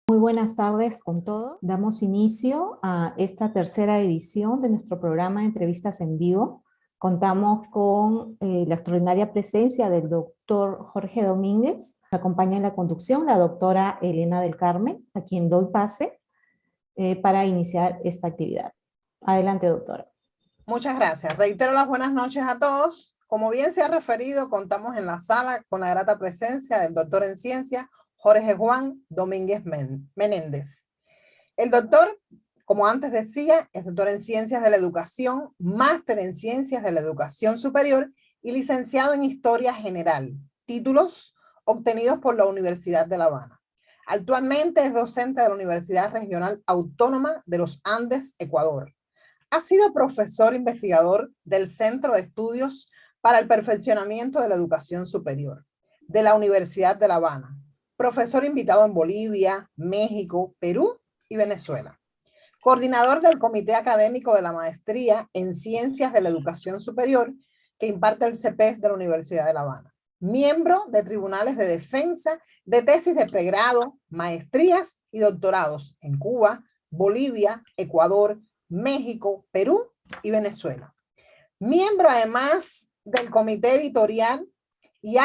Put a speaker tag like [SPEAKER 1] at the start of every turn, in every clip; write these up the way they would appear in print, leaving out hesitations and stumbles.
[SPEAKER 1] Muy buenas tardes con todos. Damos inicio a esta tercera edición de nuestro programa de entrevistas en vivo. Contamos con la extraordinaria presencia del doctor Jorge Domínguez. Nos acompaña en la conducción la doctora Elena del Carmen, a quien doy pase para iniciar esta actividad. Adelante, doctora.
[SPEAKER 2] Muchas gracias. Reitero las buenas noches a todos. Como bien se ha referido, contamos en la sala con la grata presencia del doctor en ciencias Jorge Juan Domínguez Menéndez. El doctor, como antes decía, es doctor en Ciencias de la Educación, máster en Ciencias de la Educación Superior y licenciado en Historia General, títulos obtenidos por la Universidad de La Habana. Actualmente es docente de la Universidad Regional Autónoma de los Andes, Ecuador. Ha sido profesor investigador del Centro de Estudios para el Perfeccionamiento de la Educación Superior de la Universidad de La Habana, profesor invitado en Bolivia, México, Perú y Venezuela. Coordinador del Comité Académico de la Maestría en Ciencias de la Educación Superior que imparte el CEPES de la Universidad de La Habana. Miembro de tribunales de defensa de tesis de pregrado, maestrías y doctorados en Cuba, Bolivia, Ecuador, México, Perú y Venezuela. Miembro además del comité editorial y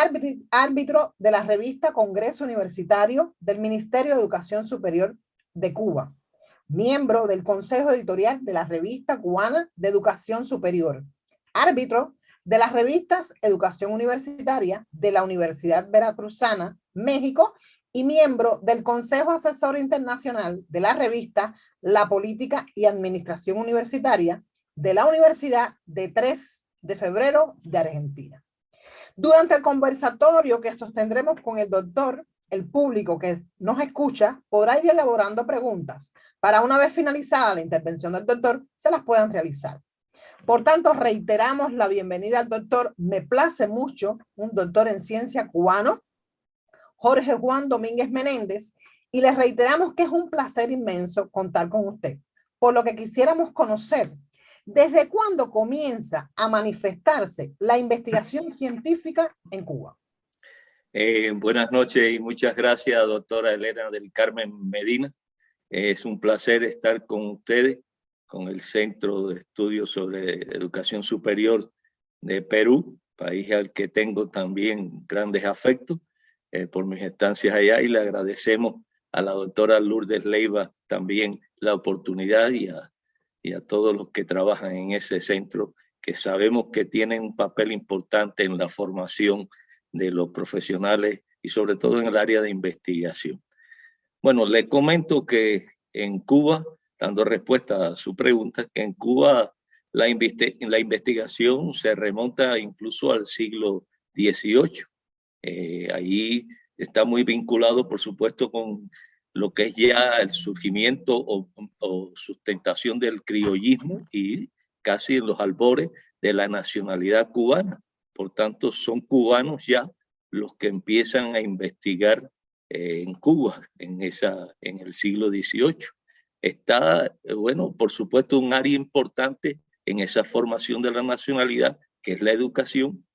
[SPEAKER 2] árbitro de la revista Congreso Universitario del Ministerio de Educación Superior de Cuba. Miembro del Consejo Editorial de la Revista Cubana de Educación Superior. Árbitro de las revistas Educación Universitaria de la Universidad Veracruzana, México, y miembro del Consejo Asesor Internacional de la revista La Política y Administración Universitaria de la Universidad de 3 de Febrero de Argentina. Durante el conversatorio que sostendremos con el doctor, el público que nos escucha podrá ir elaborando preguntas para una vez finalizada la intervención del doctor, se las puedan realizar. Por tanto, reiteramos la bienvenida al doctor, me place mucho, un doctor en ciencia cubano, Jorge Juan Domínguez Menéndez, y les reiteramos que es un placer inmenso contar con usted, por lo que quisiéramos conocer desde cuándo comienza a manifestarse la investigación científica en Cuba.
[SPEAKER 3] Buenas noches y muchas gracias, doctora Elena del Carmen Medina. Es un placer estar con ustedes, con el Centro de Estudios sobre Educación Superior de Perú, país al que tengo también grandes afectos por mis estancias allá, y le agradecemos a la doctora Lourdes Leiva también la oportunidad y a todos los que trabajan en ese centro, que sabemos que tienen un papel importante en la formación de los profesionales y sobre todo en el área de investigación. Bueno, le comento que en Cuba, dando respuesta a su pregunta, que en Cuba la investigación se remonta incluso al siglo XVIII. Ahí está muy vinculado, por supuesto, con lo que es ya el surgimiento o sustentación del criollismo y casi en los albores de la nacionalidad cubana. Por tanto, son cubanos ya los que empiezan a investigar en Cuba en el siglo XVIII. Está, bueno, por supuesto, un área importante en esa formación de la nacionalidad, que es la educación,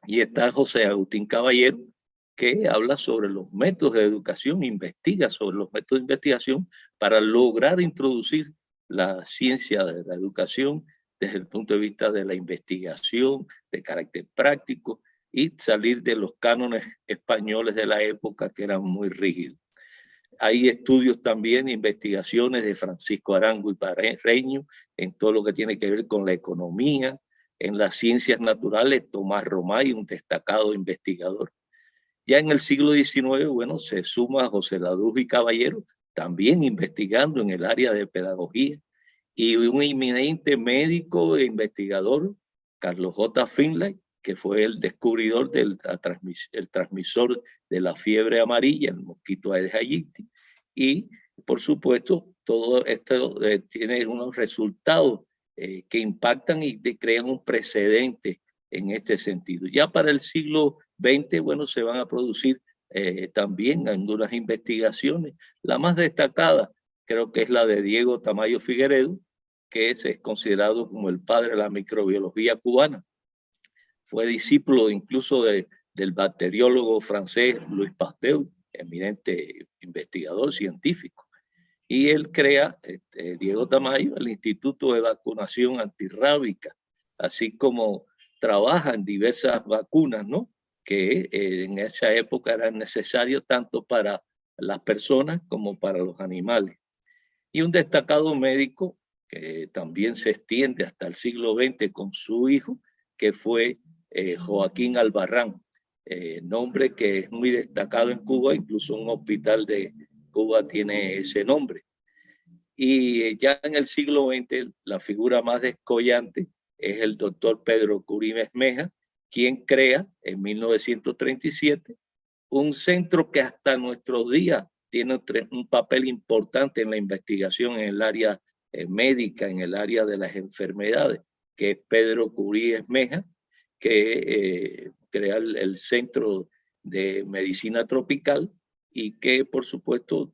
[SPEAKER 3] y está José Agustín Caballero, que habla sobre los métodos de educación, investiga sobre los métodos de investigación para lograr introducir la ciencia de la educación desde el punto de vista de la investigación, de carácter práctico, y salir de los cánones españoles de la época que eran muy rígidos. Hay estudios también, investigaciones de Francisco Arango y Parreño en todo lo que tiene que ver con la economía, en las ciencias naturales, Tomás Romay, un destacado investigador. Ya en el siglo XIX, bueno, se suma José Ladrujo y Caballero, también investigando en el área de pedagogía, y un eminente médico e investigador, Carlos J. Finlay, que fue el descubridor del transmisor de la fiebre amarilla, el mosquito Aedes aegypti. Y, por supuesto, todo esto tiene unos resultados que impactan y crean un precedente en este sentido. Ya para el siglo XX, bueno, se van a producir también algunas investigaciones. La más destacada creo que es la de Diego Tamayo Figueredo, que es considerado como el padre de la microbiología cubana. Fue discípulo incluso del bacteriólogo francés Louis Pasteur, eminente investigador científico. Y él crea, Diego Tamayo, el Instituto de Vacunación Antirrábica, así como trabaja en diversas vacunas, ¿no? Que en esa época eran necesarias tanto para las personas como para los animales. Y un destacado médico que también se extiende hasta el siglo XX con su hijo, que fue Joaquín Albarrán, nombre que es muy destacado en Cuba, incluso un hospital de Cuba tiene ese nombre. Y ya en el siglo XX, la figura más descollante es el doctor Pedro Curí Esmeja, quien crea en 1937 un centro que hasta nuestros días tiene un papel importante en la investigación en el área médica, en el área de las enfermedades, que es Pedro Curí Esmeja, que crea el Centro de Medicina Tropical y que, por supuesto,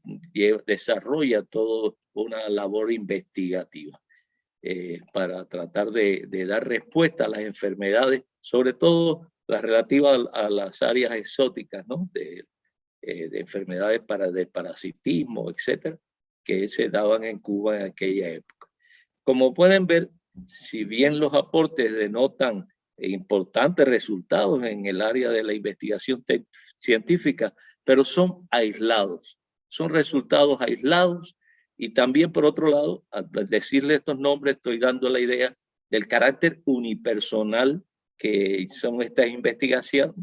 [SPEAKER 3] desarrolla toda una labor investigativa para tratar de dar respuesta a las enfermedades, sobre todo las relativas a las áreas exóticas, ¿no? de enfermedades de parasitismo, etcétera, que se daban en Cuba en aquella época. Como pueden ver, si bien los aportes denotan importantes resultados en el área de la investigación científica, pero son aislados, son resultados aislados. Y también, por otro lado, al decirle estos nombres, estoy dando la idea del carácter unipersonal que son estas investigaciones,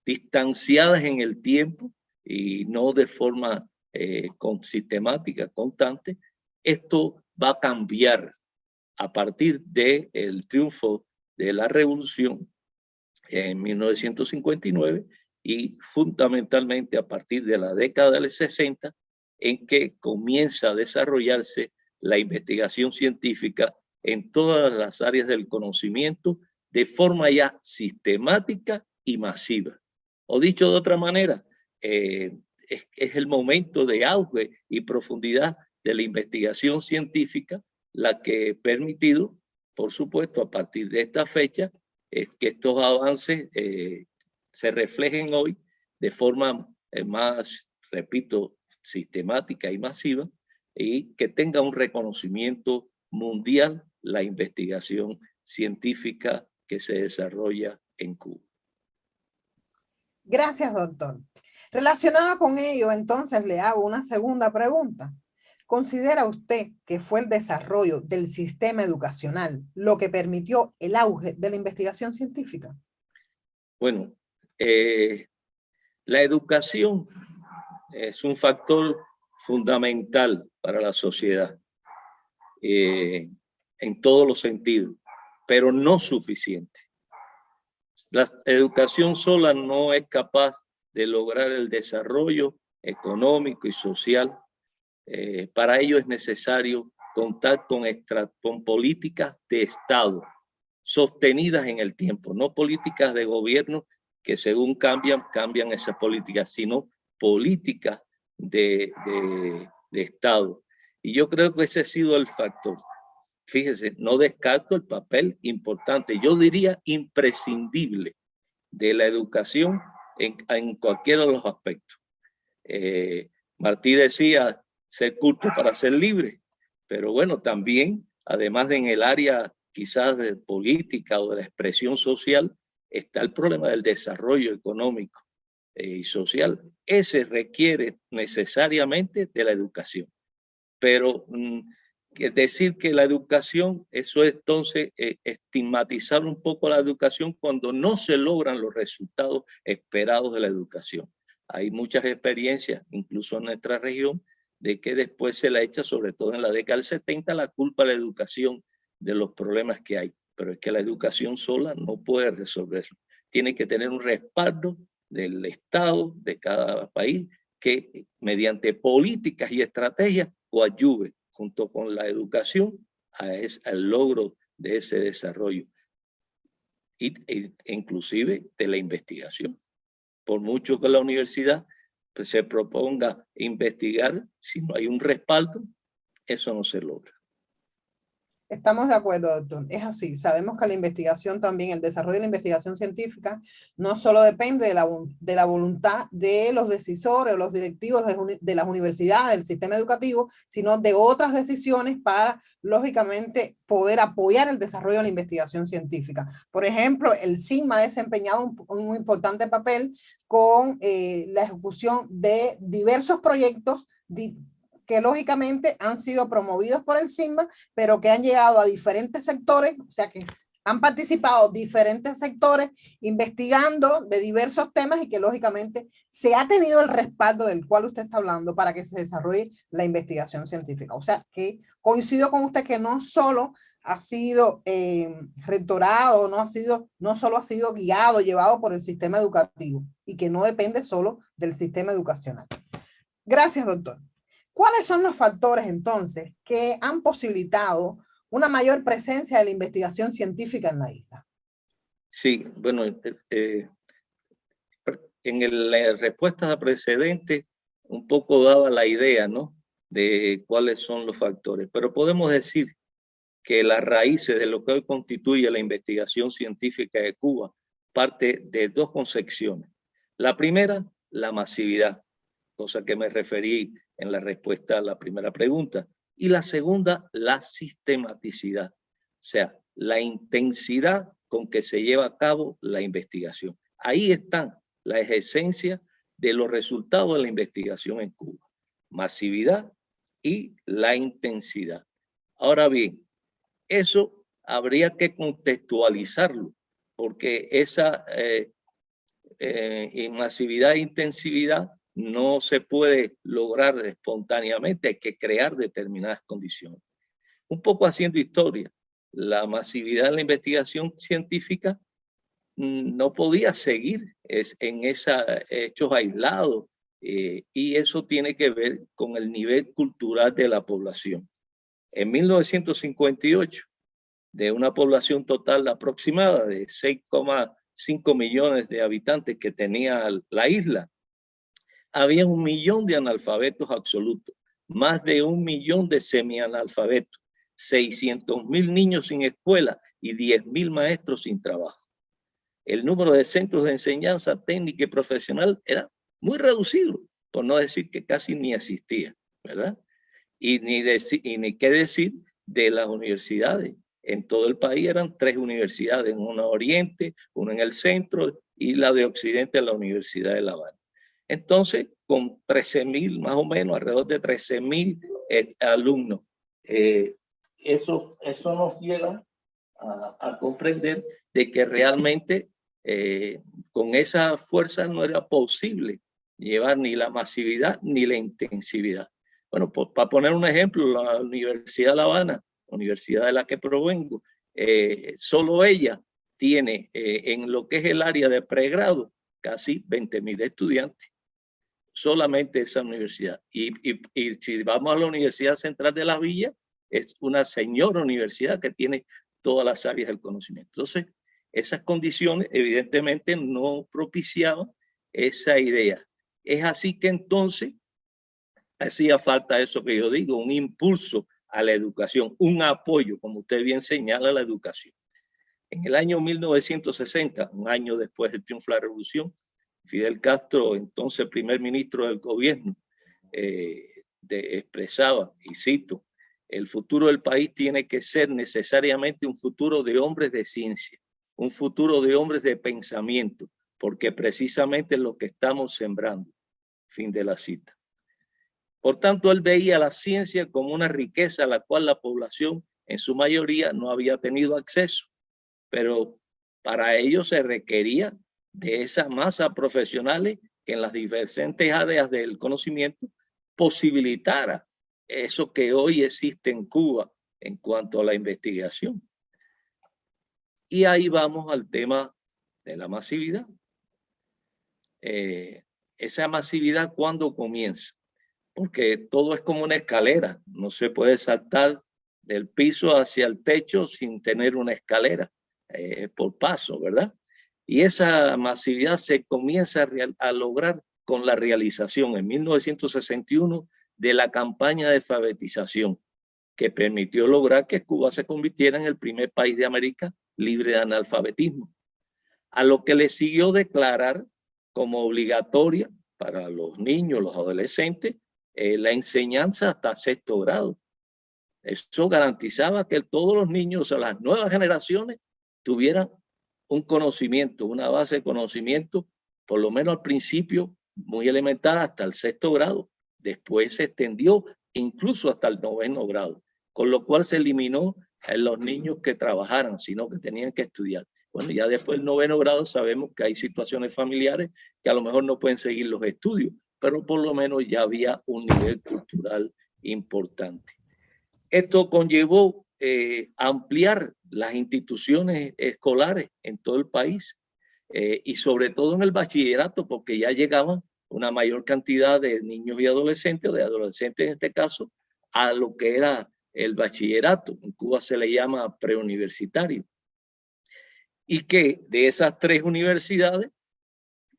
[SPEAKER 3] distanciadas en el tiempo y no de forma sistemática, constante. Esto va a cambiar a partir del triunfo de la Revolución en 1959 y fundamentalmente a partir de la década del 60, en que comienza a desarrollarse la investigación científica en todas las áreas del conocimiento de forma ya sistemática y masiva. O dicho de otra manera, es el momento de auge y profundidad de la investigación científica la que ha permitido, por supuesto, a partir de esta fecha, que estos avances se reflejen hoy de forma más, repito, sistemática y masiva, y que tenga un reconocimiento mundial la investigación científica que se desarrolla en Cuba.
[SPEAKER 2] Gracias, doctor. Relacionado con ello, entonces le hago una segunda pregunta. ¿Considera usted que fue el desarrollo del sistema educacional lo que permitió el auge de la investigación científica?
[SPEAKER 3] Bueno, la educación es un factor fundamental para la sociedad en todos los sentidos, pero no suficiente. La educación sola no es capaz de lograr el desarrollo económico y social. Para ello es necesario contar con políticas de Estado sostenidas en el tiempo, no políticas de gobierno que según cambian esas políticas, sino políticas de Estado. Y yo creo que ese ha sido el factor. Fíjese, no descarto el papel importante, yo diría imprescindible, de la educación en cualquiera de los aspectos. Martí decía, ser culto para ser libre, pero bueno, también, además de en el área quizás de política o de la expresión social, está el problema del desarrollo económico y social. Ese requiere necesariamente de la educación. Pero decir que la educación, eso es entonces estigmatizar un poco la educación cuando no se logran los resultados esperados de la educación. Hay muchas experiencias, incluso en nuestra región, de que después se la echa, sobre todo en la década del 70, la culpa a la educación de los problemas que hay. Pero es que la educación sola no puede resolverlo. Tiene que tener un respaldo del Estado, de cada país, que mediante políticas y estrategias coadyuve junto con la educación al logro de ese desarrollo e inclusive de la investigación. Por mucho que la universidad se proponga investigar, si no hay un respaldo, eso no se logra.
[SPEAKER 2] Estamos de acuerdo, doctor. Es así. Sabemos que la investigación también, el desarrollo de la investigación científica, no solo depende de la voluntad de los decisores o los directivos de las universidades, del sistema educativo, sino de otras decisiones para, lógicamente, poder apoyar el desarrollo de la investigación científica. Por ejemplo, el CINMA ha desempeñado un importante papel con la ejecución de diversos proyectos que lógicamente han sido promovidos por el CINMA, pero que han llegado a diferentes sectores, o sea que han participado diferentes sectores investigando de diversos temas y que lógicamente se ha tenido el respaldo del cual usted está hablando para que se desarrolle la investigación científica. O sea que coincido con usted que no solo ha sido rectorado, no solo ha sido guiado, llevado por el sistema educativo y que no depende solo del sistema educacional. Gracias, doctor. ¿Cuáles son los factores entonces que han posibilitado una mayor presencia de la investigación científica en la isla?
[SPEAKER 3] Sí, bueno, en la respuesta precedente un poco daba la idea, ¿no?, de cuáles son los factores, pero podemos decir que las raíces de lo que hoy constituye la investigación científica de Cuba parte de dos concepciones. La primera, la masividad, cosa que me referí en la respuesta a la primera pregunta. Y la segunda, la sistematicidad, o sea, la intensidad con que se lleva a cabo la investigación. Ahí están las esencias de los resultados de la investigación en Cuba. Masividad y la intensidad. Ahora bien, eso habría que contextualizarlo, porque esa masividad e intensividad no se puede lograr espontáneamente, hay que crear determinadas condiciones. Un poco haciendo historia, la masividad de la investigación científica no podía seguir en esos hechos aislados, y eso tiene que ver con el nivel cultural de la población. En 1958, de una población total aproximada de 6,5 millones de habitantes que tenía la isla, había 1 millón de analfabetos absolutos, más de 1 millón de semianalfabetos, 600.000 niños sin escuela y 10.000 maestros sin trabajo. El número de centros de enseñanza técnica y profesional era muy reducido, por no decir que casi ni existía, ¿verdad? Y ni qué decir de las universidades. En todo el país eran 3 universidades, una Oriente, una en el centro y la de Occidente, la Universidad de La Habana. Entonces, con 13.000, más o menos, alrededor de 13.000 alumnos, eso nos lleva a comprender de que realmente con esa fuerza no era posible llevar ni la masividad ni la intensividad. Bueno, pues, para poner un ejemplo, la Universidad de La Habana, universidad de la que provengo, solo ella tiene en lo que es el área de pregrado casi 20.000 estudiantes. Solamente esa universidad. Y si vamos a la Universidad Central de la Villa, es una señora universidad que tiene todas las áreas del conocimiento. Entonces, esas condiciones evidentemente no propiciaban esa idea. Es así que entonces hacía falta eso que yo digo, un impulso a la educación, un apoyo, como usted bien señala, a la educación. En el año 1960, un año después del triunfo de la revolución, Fidel Castro, entonces primer ministro del gobierno, expresaba, y cito, el futuro del país tiene que ser necesariamente un futuro de hombres de ciencia, un futuro de hombres de pensamiento, porque precisamente es lo que estamos sembrando. Fin de la cita. Por tanto, él veía la ciencia como una riqueza a la cual la población en su mayoría no había tenido acceso, pero para ello se requería de esa masa profesionales que en las diferentes áreas del conocimiento posibilitara eso que hoy existe en Cuba en cuanto a la investigación. Y ahí vamos al tema de la masividad. Esa masividad, ¿cuándo comienza? Porque todo es como una escalera, no se puede saltar del piso hacia el techo sin tener una escalera por paso, ¿verdad? Y esa masividad se comienza a lograr con la realización en 1961 de la campaña de alfabetización, que permitió lograr que Cuba se convirtiera en el primer país de América libre de analfabetismo, a lo que le siguió declarar como obligatoria para los niños, los adolescentes, la enseñanza hasta 6º grado. Eso garantizaba que todos los niños, o sea, las nuevas generaciones, tuvieran un conocimiento, una base de conocimiento, por lo menos al principio, muy elemental, hasta el 6º grado. Después se extendió incluso hasta el 9º grado, con lo cual se eliminó a los niños que trabajaran, sino que tenían que estudiar. Bueno, ya después del 9º grado sabemos que hay situaciones familiares que a lo mejor no pueden seguir los estudios, pero por lo menos ya había un nivel cultural importante. Esto conllevó ampliar las instituciones escolares en todo el país y sobre todo en el bachillerato, porque ya llegaban una mayor cantidad de niños y adolescentes, de adolescentes en este caso, a lo que era el bachillerato. En Cuba se le llama preuniversitario. Y que de esas 3 universidades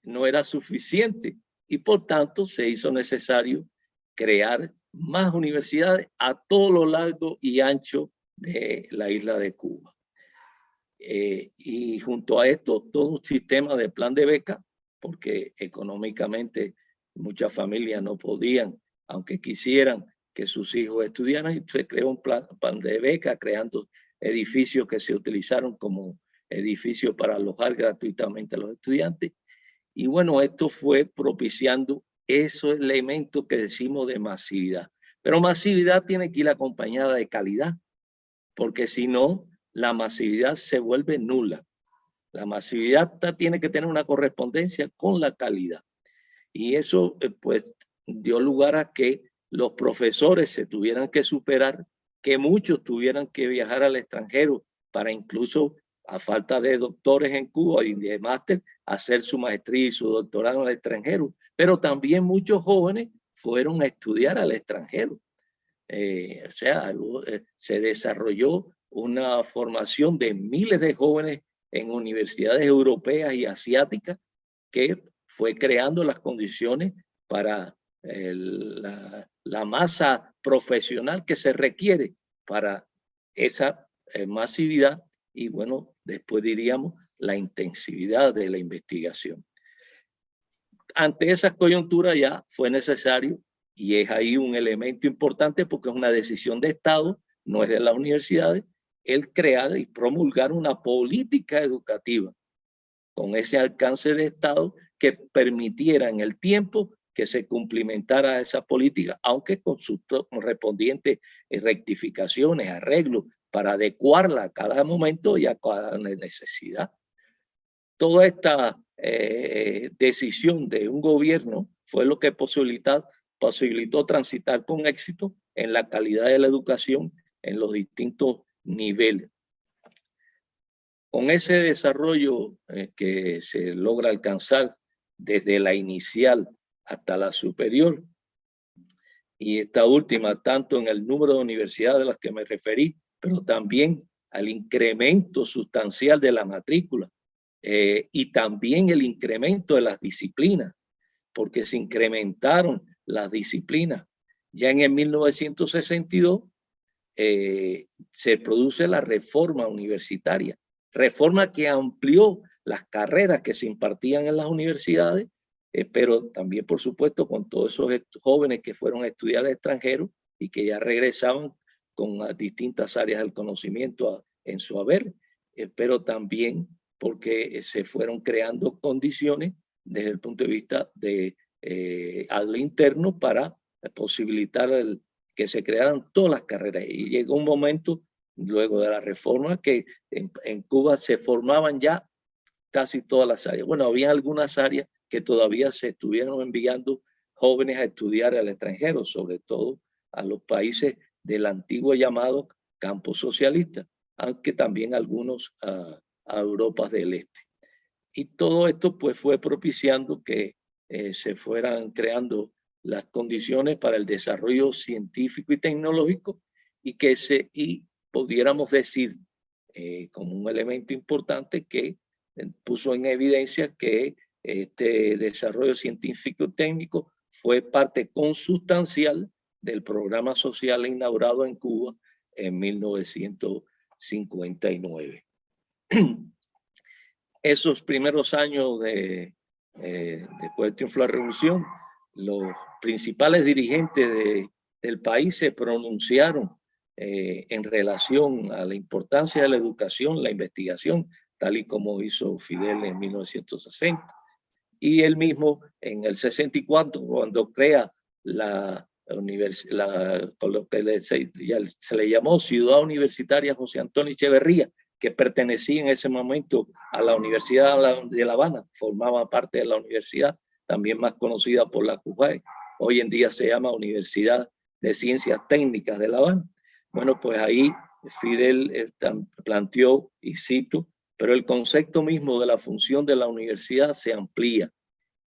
[SPEAKER 3] no era suficiente y por tanto se hizo necesario crear más universidades a todo lo largo y ancho de la isla de Cuba. Y junto a esto, todo un sistema de plan de beca, porque económicamente muchas familias no podían, aunque quisieran que sus hijos estudiaran, y se creó un plan de beca, creando edificios que se utilizaron como edificios para alojar gratuitamente a los estudiantes. Y bueno, esto fue propiciando esos elementos que decimos de masividad. Pero masividad tiene que ir acompañada de calidad, porque si no, la masividad se vuelve nula. La masividad tiene que tener una correspondencia con la calidad. Y eso pues dio lugar a que los profesores se tuvieran que superar, que muchos tuvieran que viajar al extranjero para incluso, a falta de doctores en Cuba y de máster, hacer su maestría y su doctorado en el extranjero. Pero también muchos jóvenes fueron a estudiar al extranjero. O sea, se desarrolló una formación de miles de jóvenes en universidades europeas y asiáticas que fue creando las condiciones para la masa profesional que se requiere para esa masividad y bueno, después diríamos la intensividad de la investigación. Ante esas coyunturas ya fue necesario, y es ahí un elemento importante porque es una decisión de Estado, no es de las universidades, el crear y promulgar una política educativa con ese alcance de Estado que permitiera en el tiempo que se cumplimentara esa política, aunque con sus correspondientes rectificaciones, arreglos, para adecuarla a cada momento y a cada necesidad. Toda esta decisión de un gobierno fue lo que posibilitó transitar con éxito en la calidad de la educación en los distintos niveles. Con ese desarrollo que se logra alcanzar desde la inicial hasta la superior, y esta última tanto en el número de universidades a las que me referí, pero también al incremento sustancial de la matrícula y también el incremento de las disciplinas, porque se incrementaron las disciplinas. Ya en el 1962 se produce la reforma universitaria, reforma que amplió las carreras que se impartían en las universidades, pero también, por supuesto, con todos esos jóvenes que fueron a estudiar al extranjero y que ya regresaban con distintas áreas del conocimiento en su haber, pero también porque se fueron creando condiciones desde el punto de vista de al interno para posibilitar que se crearan todas las carreras. Y llegó un momento, luego de la reforma, que en Cuba se formaban ya casi todas las áreas. Bueno, había algunas áreas que todavía se estuvieron enviando jóvenes a estudiar al extranjero, sobre todo a los países del antiguo llamado campo socialista, aunque también algunos a Europa del Este. Y todo esto pues fue propiciando que se fueran creando las condiciones para el desarrollo científico y tecnológico y que pudiéramos decir como un elemento importante que puso en evidencia que este desarrollo científico técnico fue parte consustancial del programa social inaugurado en Cuba en 1959. Esos primeros años después del triunfo de la revolución, los principales dirigentes del país se pronunciaron en relación a la importancia de la educación, la investigación, tal y como hizo Fidel en 1960. Y él mismo en el 64, cuando crea lo que se le llamó Ciudad Universitaria José Antonio Echeverría, que pertenecía en ese momento a la Universidad de La Habana, formaba parte de la universidad, también más conocida por la CUJAE. Hoy en día se llama Universidad de Ciencias Técnicas de La Habana. Bueno, pues ahí Fidel planteó, y cito, pero el concepto mismo de la función de la universidad se amplía.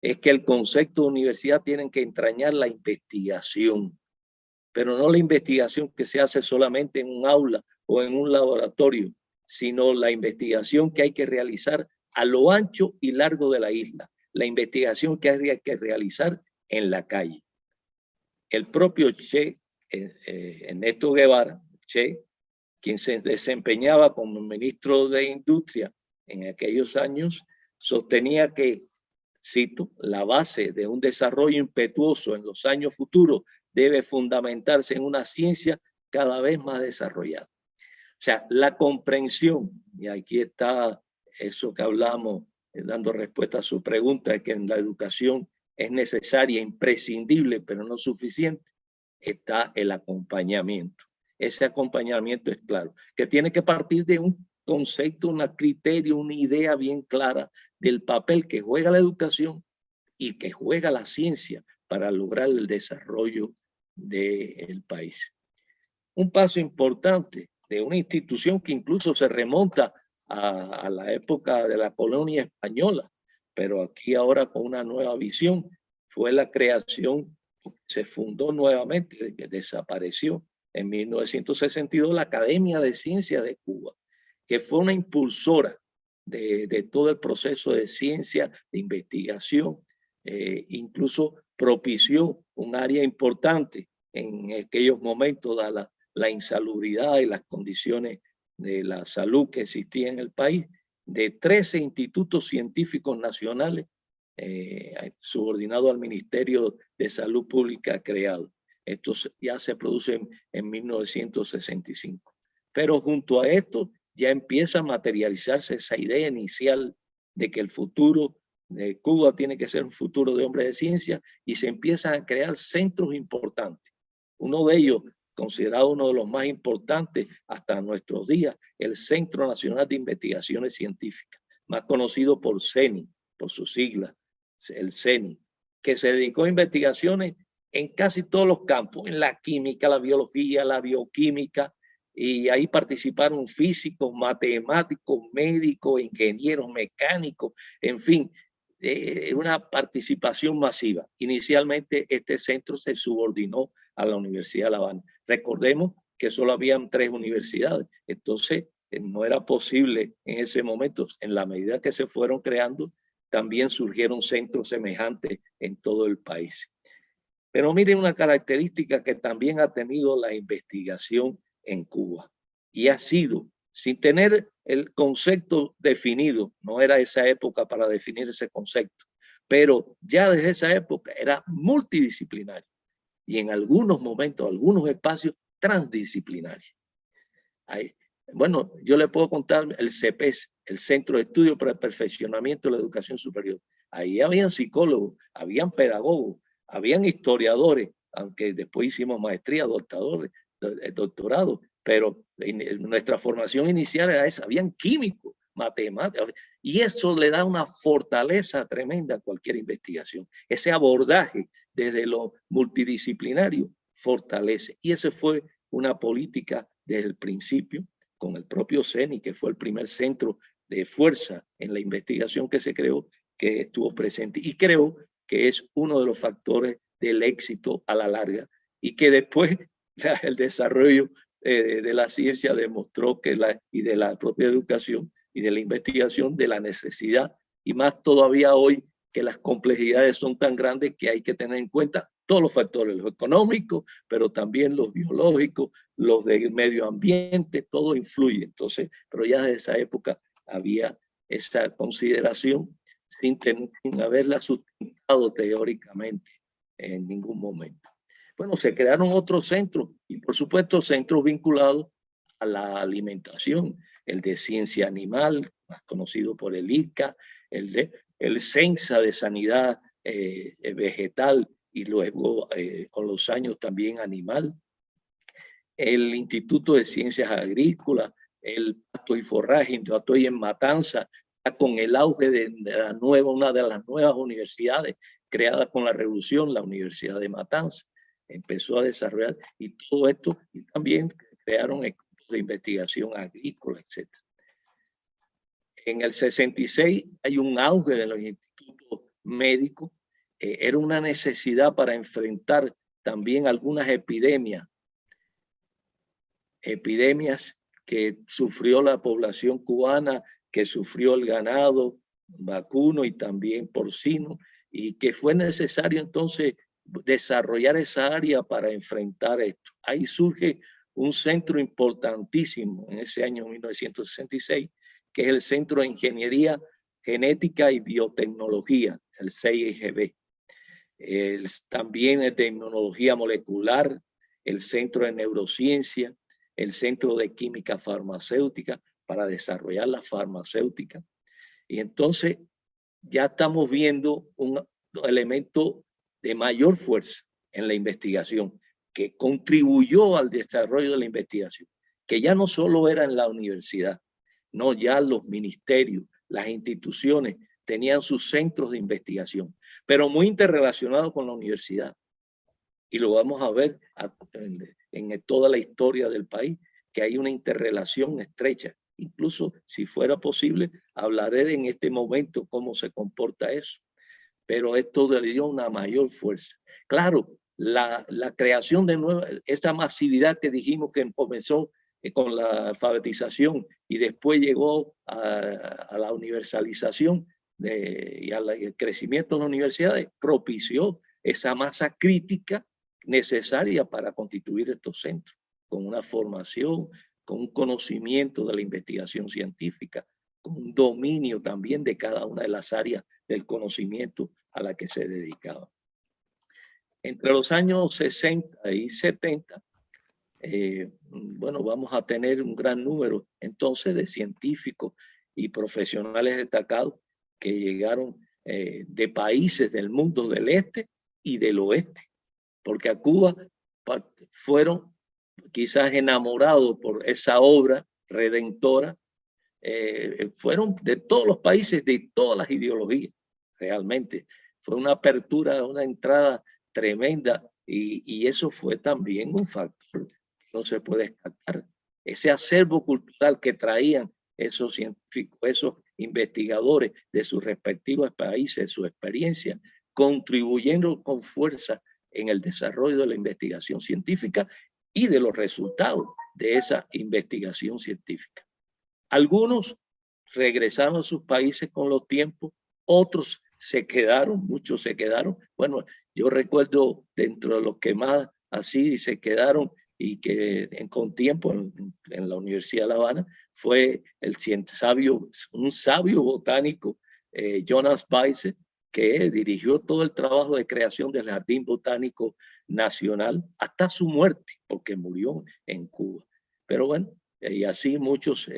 [SPEAKER 3] Es que el concepto de universidad tiene que entrañar la investigación, pero no la investigación que se hace solamente en un aula o en un laboratorio, sino la investigación que hay que realizar a lo ancho y largo de la isla, la investigación que hay que realizar en la calle. El propio Che, Ernesto Guevara, Che, quien se desempeñaba como ministro de Industria en aquellos años, sostenía que, cito, la base de un desarrollo impetuoso en los años futuros debe fundamentarse en una ciencia cada vez más desarrollada. O sea, la comprensión, y aquí está eso que hablamos, dando respuesta a su pregunta, de que en la educación es necesaria, imprescindible, pero no suficiente, está el acompañamiento. Ese acompañamiento es claro, que tiene que partir de un concepto, un criterio, una idea bien clara del papel que juega la educación y que juega la ciencia para lograr el desarrollo del país. Un paso importante de una institución que incluso se remonta a la época de la colonia española, pero aquí ahora con una nueva visión, fue la creación, se fundó nuevamente, que desapareció en 1962, la Academia de Ciencias de Cuba, que fue una impulsora de todo el proceso de ciencia, de investigación, incluso propició un área importante en aquellos momentos, dada la insalubridad y las condiciones de la salud que existía en el país, de 13 institutos científicos nacionales subordinados al Ministerio de Salud Pública creado. Esto ya se produce en 1965. Pero junto a esto ya empieza a materializarse esa idea inicial de que el futuro de Cuba tiene que ser un futuro de hombres de ciencia, y se empiezan a crear centros importantes. Uno de ellos, considerado uno de los más importantes hasta nuestros días, el Centro Nacional de Investigaciones Científicas, más conocido por CENI, por sus siglas, el CENI, que se dedicó a investigaciones en casi todos los campos, en la química, la biología, la bioquímica, y ahí participaron físicos, matemáticos, médicos, ingenieros, mecánicos, en fin, una participación masiva. Inicialmente este centro se subordinó a la Universidad de La Habana. Recordemos que solo habían 3 universidades, entonces no era posible en ese momento. En la medida que se fueron creando, también surgieron centros semejantes en todo el país. Pero miren una característica que también ha tenido la investigación en Cuba, y ha sido, sin tener el concepto definido, no era esa época para definir ese concepto, pero ya desde esa época era multidisciplinario y en algunos momentos, algunos espacios transdisciplinarios. Bueno, yo le puedo contar el CEPES, el Centro de Estudio para el Perfeccionamiento de la Educación Superior. Ahí habían psicólogos, habían pedagogos, habían historiadores, aunque después hicimos maestría, doctorado, pero en nuestra formación inicial era esa, habían químicos, matemáticos, y eso le da una fortaleza tremenda a cualquier investigación. Ese abordaje desde lo multidisciplinario fortalece, y esa fue una política desde el principio, con el propio CENI, que fue el primer centro de fuerza en la investigación que se creó, que estuvo presente, y creo que es uno de los factores del éxito a la larga, y que después el desarrollo de la ciencia demostró que y de la propia educación y de la investigación, de la necesidad, y más todavía hoy que las complejidades son tan grandes que hay que tener en cuenta todos los factores, los económicos, pero también los biológicos, los del medio ambiente, todo influye. Entonces, pero ya desde esa época había esa consideración sin haberla sustentado teóricamente en ningún momento. Bueno, se crearon otros centros y por supuesto centros vinculados a la alimentación, el de ciencia animal, más conocido por el ICA, el CENSA de sanidad vegetal y luego con los años también animal, el Instituto de Ciencias Agrícolas, el Pasto y Forraje, estoy en Matanza, con el auge de una de las nuevas universidades creada con la revolución, la Universidad de Matanza, empezó a desarrollar y todo esto, y también crearon equipos de investigación agrícola, etc. En el 66 hay un auge de los institutos médicos, era una necesidad para enfrentar también algunas epidemias que sufrió la población cubana, que sufrió el ganado vacuno y también porcino, y que fue necesario entonces desarrollar esa área para enfrentar esto. Ahí surge un centro importantísimo en ese año 1966, que es el Centro de Ingeniería Genética y Biotecnología, el CIGB. También el de Inmunología Molecular, el Centro de Neurociencia, el Centro de Química Farmacéutica para desarrollar la farmacéutica. Y entonces ya estamos viendo un elemento de mayor fuerza en la investigación que contribuyó al desarrollo de la investigación, que ya no solo era en la universidad, no, ya los ministerios, las instituciones tenían sus centros de investigación, pero muy interrelacionados con la universidad. Y lo vamos a ver en toda la historia del país, que hay una interrelación estrecha. Incluso, si fuera posible, hablaré en este momento cómo se comporta eso. Pero esto le dio una mayor fuerza. Claro, la creación de esta masividad que dijimos que comenzó con la alfabetización y después llegó a la universalización y al crecimiento de las universidades, propició esa masa crítica necesaria para constituir estos centros, con una formación, con un conocimiento de la investigación científica, con un dominio también de cada una de las áreas del conocimiento a la que se dedicaba. Entre los años 60 y 70, bueno, vamos a tener un gran número entonces de científicos y profesionales destacados que llegaron de países del mundo del este y del oeste, porque a Cuba fueron quizás enamorados por esa obra redentora, fueron de todos los países, de todas las ideologías, realmente. Fue una apertura, una entrada tremenda y eso fue también un factor que no se puede descartar. Ese acervo cultural que traían esos científicos, esos investigadores de sus respectivos países, su experiencia, contribuyendo con fuerza en el desarrollo de la investigación científica y de los resultados de esa investigación científica. Algunos regresaron a sus países con los tiempos, otros se quedaron, muchos se quedaron. Bueno, yo recuerdo dentro de los que más así se quedaron y que con tiempo en la Universidad de La Habana fue un sabio botánico, Jonas Weisse, que dirigió todo el trabajo de creación del Jardín Botánico Nacional hasta su muerte, porque murió en Cuba. Pero bueno, y así muchos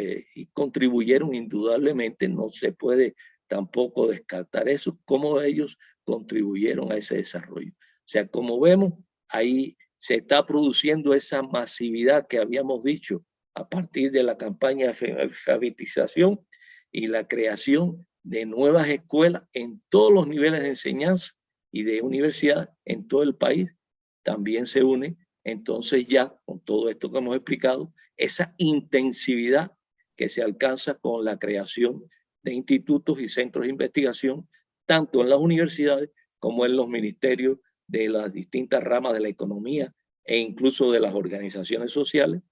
[SPEAKER 3] contribuyeron indudablemente, no se puede tampoco descartar eso, cómo ellos contribuyeron a ese desarrollo. O sea, como vemos, ahí se está produciendo esa masividad que habíamos dicho a partir de la campaña de alfabetización y la creación de nuevas escuelas en todos los niveles de enseñanza y de universidad en todo el país. También se une entonces ya con todo esto que hemos explicado, esa intensividad que se alcanza con la creación de institutos y centros de investigación, tanto en las universidades como en los ministerios de las distintas ramas de la economía e incluso de las organizaciones sociales,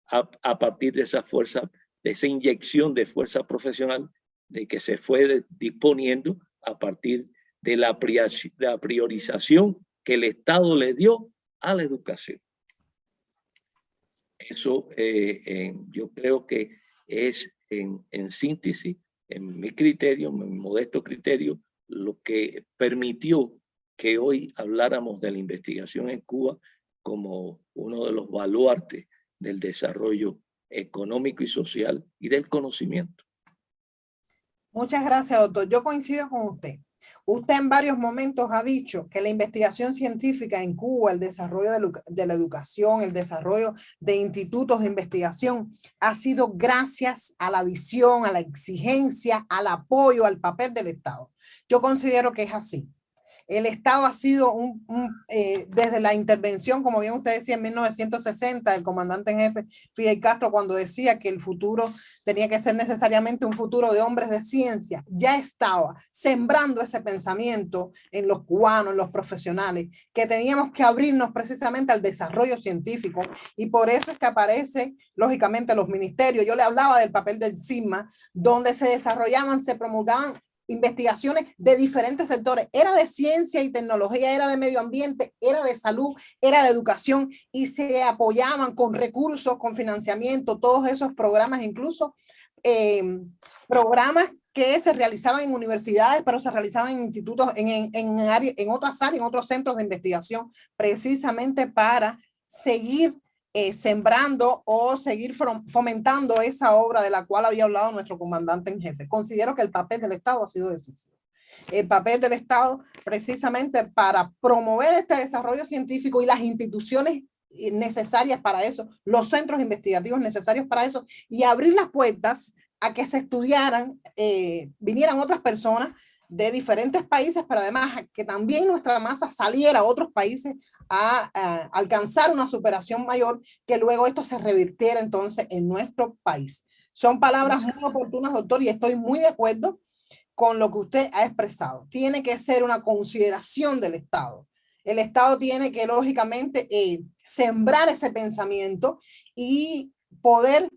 [SPEAKER 3] a partir de esa fuerza, de esa inyección de fuerza profesional de que se fue disponiendo a partir de la priorización que el Estado le dio a la educación. Eso yo creo que es en síntesis, en mi criterio, en mi modesto criterio, lo que permitió que hoy habláramos de la investigación en Cuba como uno de los baluartes del desarrollo económico y social y del conocimiento.
[SPEAKER 2] Muchas gracias, doctor. Yo coincido con usted. Usted en varios momentos ha dicho que la investigación científica en Cuba, el desarrollo de la educación, el desarrollo de institutos de investigación, ha sido gracias a la visión, a la exigencia, al apoyo, al papel del Estado. Yo considero que es así. El Estado ha sido desde la intervención, como bien usted decía, en 1960, el comandante en jefe Fidel Castro, cuando decía que el futuro tenía que ser necesariamente un futuro de hombres de ciencia, ya estaba sembrando ese pensamiento en los cubanos, en los profesionales, que teníamos que abrirnos precisamente al desarrollo científico, y por eso es que aparecen, lógicamente, los ministerios. Yo le hablaba del papel del CISMA, donde se desarrollaban, se promulgaban investigaciones de diferentes sectores. Era de ciencia y tecnología, era de medio ambiente, era de salud, era de educación, y se apoyaban con recursos, con financiamiento, todos esos programas, incluso programas que se realizaban en universidades, pero se realizaban en institutos, en otras áreas, en otros centros de investigación, precisamente para seguir sembrando o seguir fomentando esa obra de la cual había hablado nuestro comandante en jefe. Considero que el papel del Estado ha sido decisivo. El papel del Estado precisamente para promover este desarrollo científico y las instituciones necesarias para eso, los centros investigativos necesarios para eso, y abrir las puertas a que se estudiaran, vinieran otras personas de diferentes países, pero además que también nuestra masa saliera a otros países a alcanzar una superación mayor, que luego esto se revirtiera entonces en nuestro país. Son palabras muy oportunas, doctor, y estoy muy de acuerdo con lo que usted ha expresado. Tiene que ser una consideración del Estado. El Estado tiene que, lógicamente, sembrar ese pensamiento y poder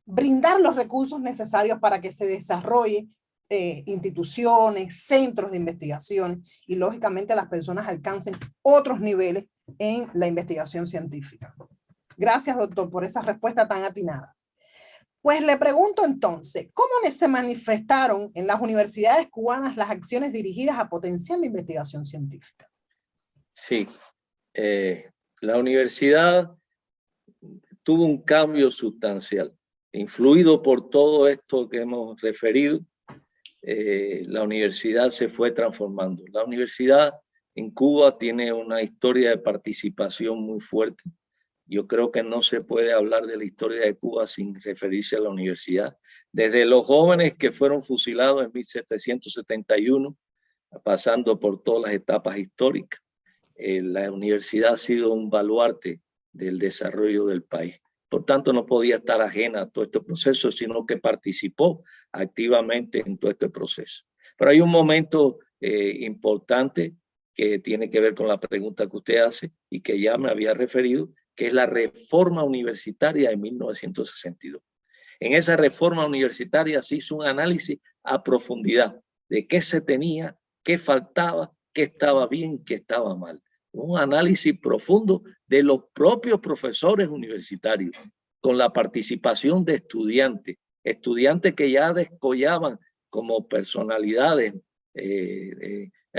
[SPEAKER 2] brindar los recursos necesarios para que se desarrolle instituciones, centros de investigación, y lógicamente las personas alcancen otros niveles en la investigación científica. Gracias, doctor, por esa respuesta tan atinada. Pues le pregunto entonces, ¿cómo se manifestaron en las universidades cubanas las acciones dirigidas a potenciar la investigación científica?
[SPEAKER 3] Sí, la universidad tuvo un cambio sustancial, influido por todo esto que hemos referido. La universidad se fue transformando. La universidad en Cuba tiene una historia de participación muy fuerte. Yo creo que no se puede hablar de la historia de Cuba sin referirse a la universidad. Desde los jóvenes que fueron fusilados en 1771, pasando por todas las etapas históricas, la universidad ha sido un baluarte del desarrollo del país. Por tanto, no podía estar ajena a todo este proceso, sino que participó activamente en todo este proceso. Pero hay un momento importante que tiene que ver con la pregunta que usted hace y que ya me había referido, que es la reforma universitaria de 1962. En esa reforma universitaria se hizo un análisis a profundidad de qué se tenía, qué faltaba, qué estaba bien, qué estaba mal. Un análisis profundo de los propios profesores universitarios, con la participación de estudiantes que ya descollaban como personalidades,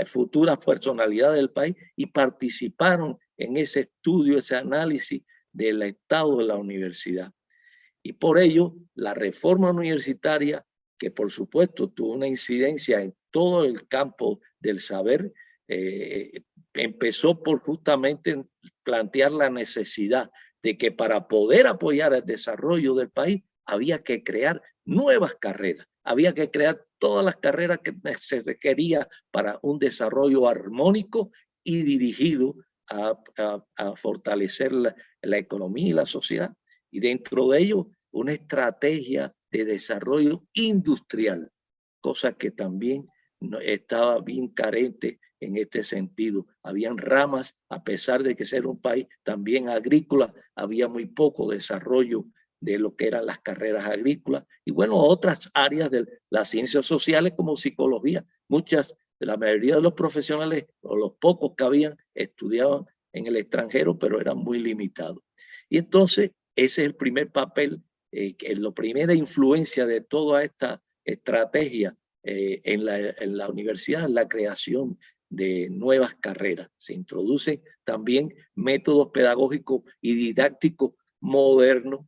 [SPEAKER 3] futuras personalidades del país, y participaron en ese estudio, ese análisis del estado de la universidad. Y por ello, la reforma universitaria, que por supuesto tuvo una incidencia en todo el campo del saber, empezó por justamente plantear la necesidad de que para poder apoyar el desarrollo del país había que crear nuevas carreras, había que crear todas las carreras que se requería para un desarrollo armónico y dirigido a fortalecer la economía y la sociedad. Y dentro de ello, una estrategia de desarrollo industrial, cosa que también estaba bien carente en este sentido. Habían ramas, a pesar de que ser un país también agrícola, había muy poco desarrollo de lo que eran las carreras agrícolas y bueno, otras áreas de las ciencias sociales como psicología. Muchas La mayoría de los profesionales, o los pocos que habían, estudiaban en el extranjero, pero eran muy limitados. Y entonces ese es el primer papel, la primera influencia de toda esta estrategia en la universidad, la creación de nuevas carreras. Se introducen también métodos pedagógicos y didácticos modernos,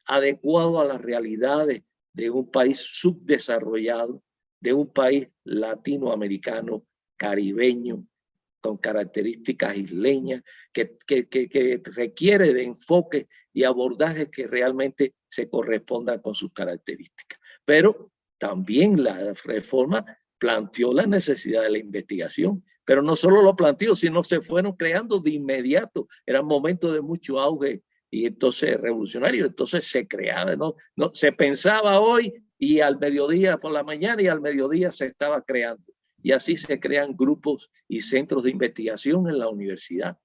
[SPEAKER 3] adecuados a las realidades de un país subdesarrollado, de un país latinoamericano, caribeño, con características isleñas, que requiere de enfoque y abordajes que realmente se correspondan con sus características. Pero también la reforma planteó la necesidad de la investigación, pero no solo lo planteó, sino se fueron creando de inmediato. Eran momentos de mucho auge y entonces revolucionario, entonces se creaba, ¿no? Se pensaba hoy y al mediodía por la mañana y al mediodía se estaba creando. Y así se crean grupos y centros de investigación en la universidad.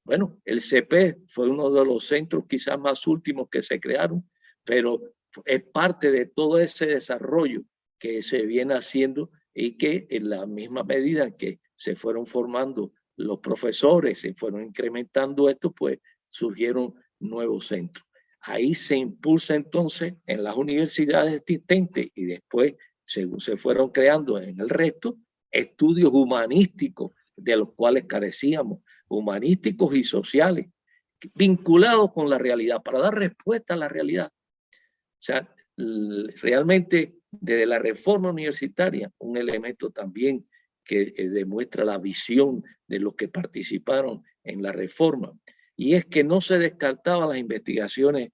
[SPEAKER 3] Bueno, el CP fue uno de los centros quizás más últimos que se crearon, pero es parte de todo ese desarrollo que se viene haciendo y que en la misma medida que se fueron formando los profesores, se fueron incrementando esto, pues surgieron nuevos centros. Ahí se impulsa entonces en las universidades existentes y después, según se fueron creando en el resto, estudios humanísticos de los cuales carecíamos, humanísticos y sociales, vinculados con la realidad, para dar respuesta a la realidad. O sea, realmente desde la reforma universitaria, un elemento también que demuestra la visión de los que participaron en la reforma, y es que no se descartaban las investigaciones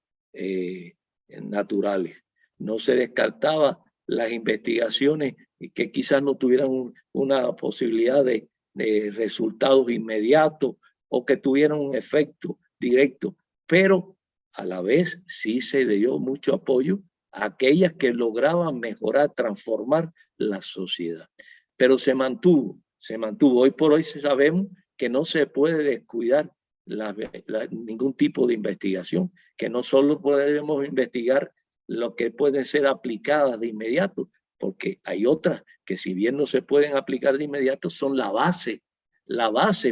[SPEAKER 3] naturales, no se descartaba las investigaciones que quizás no tuvieran una posibilidad de resultados inmediatos o que tuvieran un efecto directo, pero a la vez sí se dio mucho apoyo a aquellas que lograban mejorar, transformar la sociedad. Pero se mantuvo. Hoy por hoy sabemos que no se puede descuidar ningún tipo de investigación, que no solo podemos investigar lo que pueden ser aplicadas de inmediato, porque hay otras que si bien no se pueden aplicar de inmediato, son la base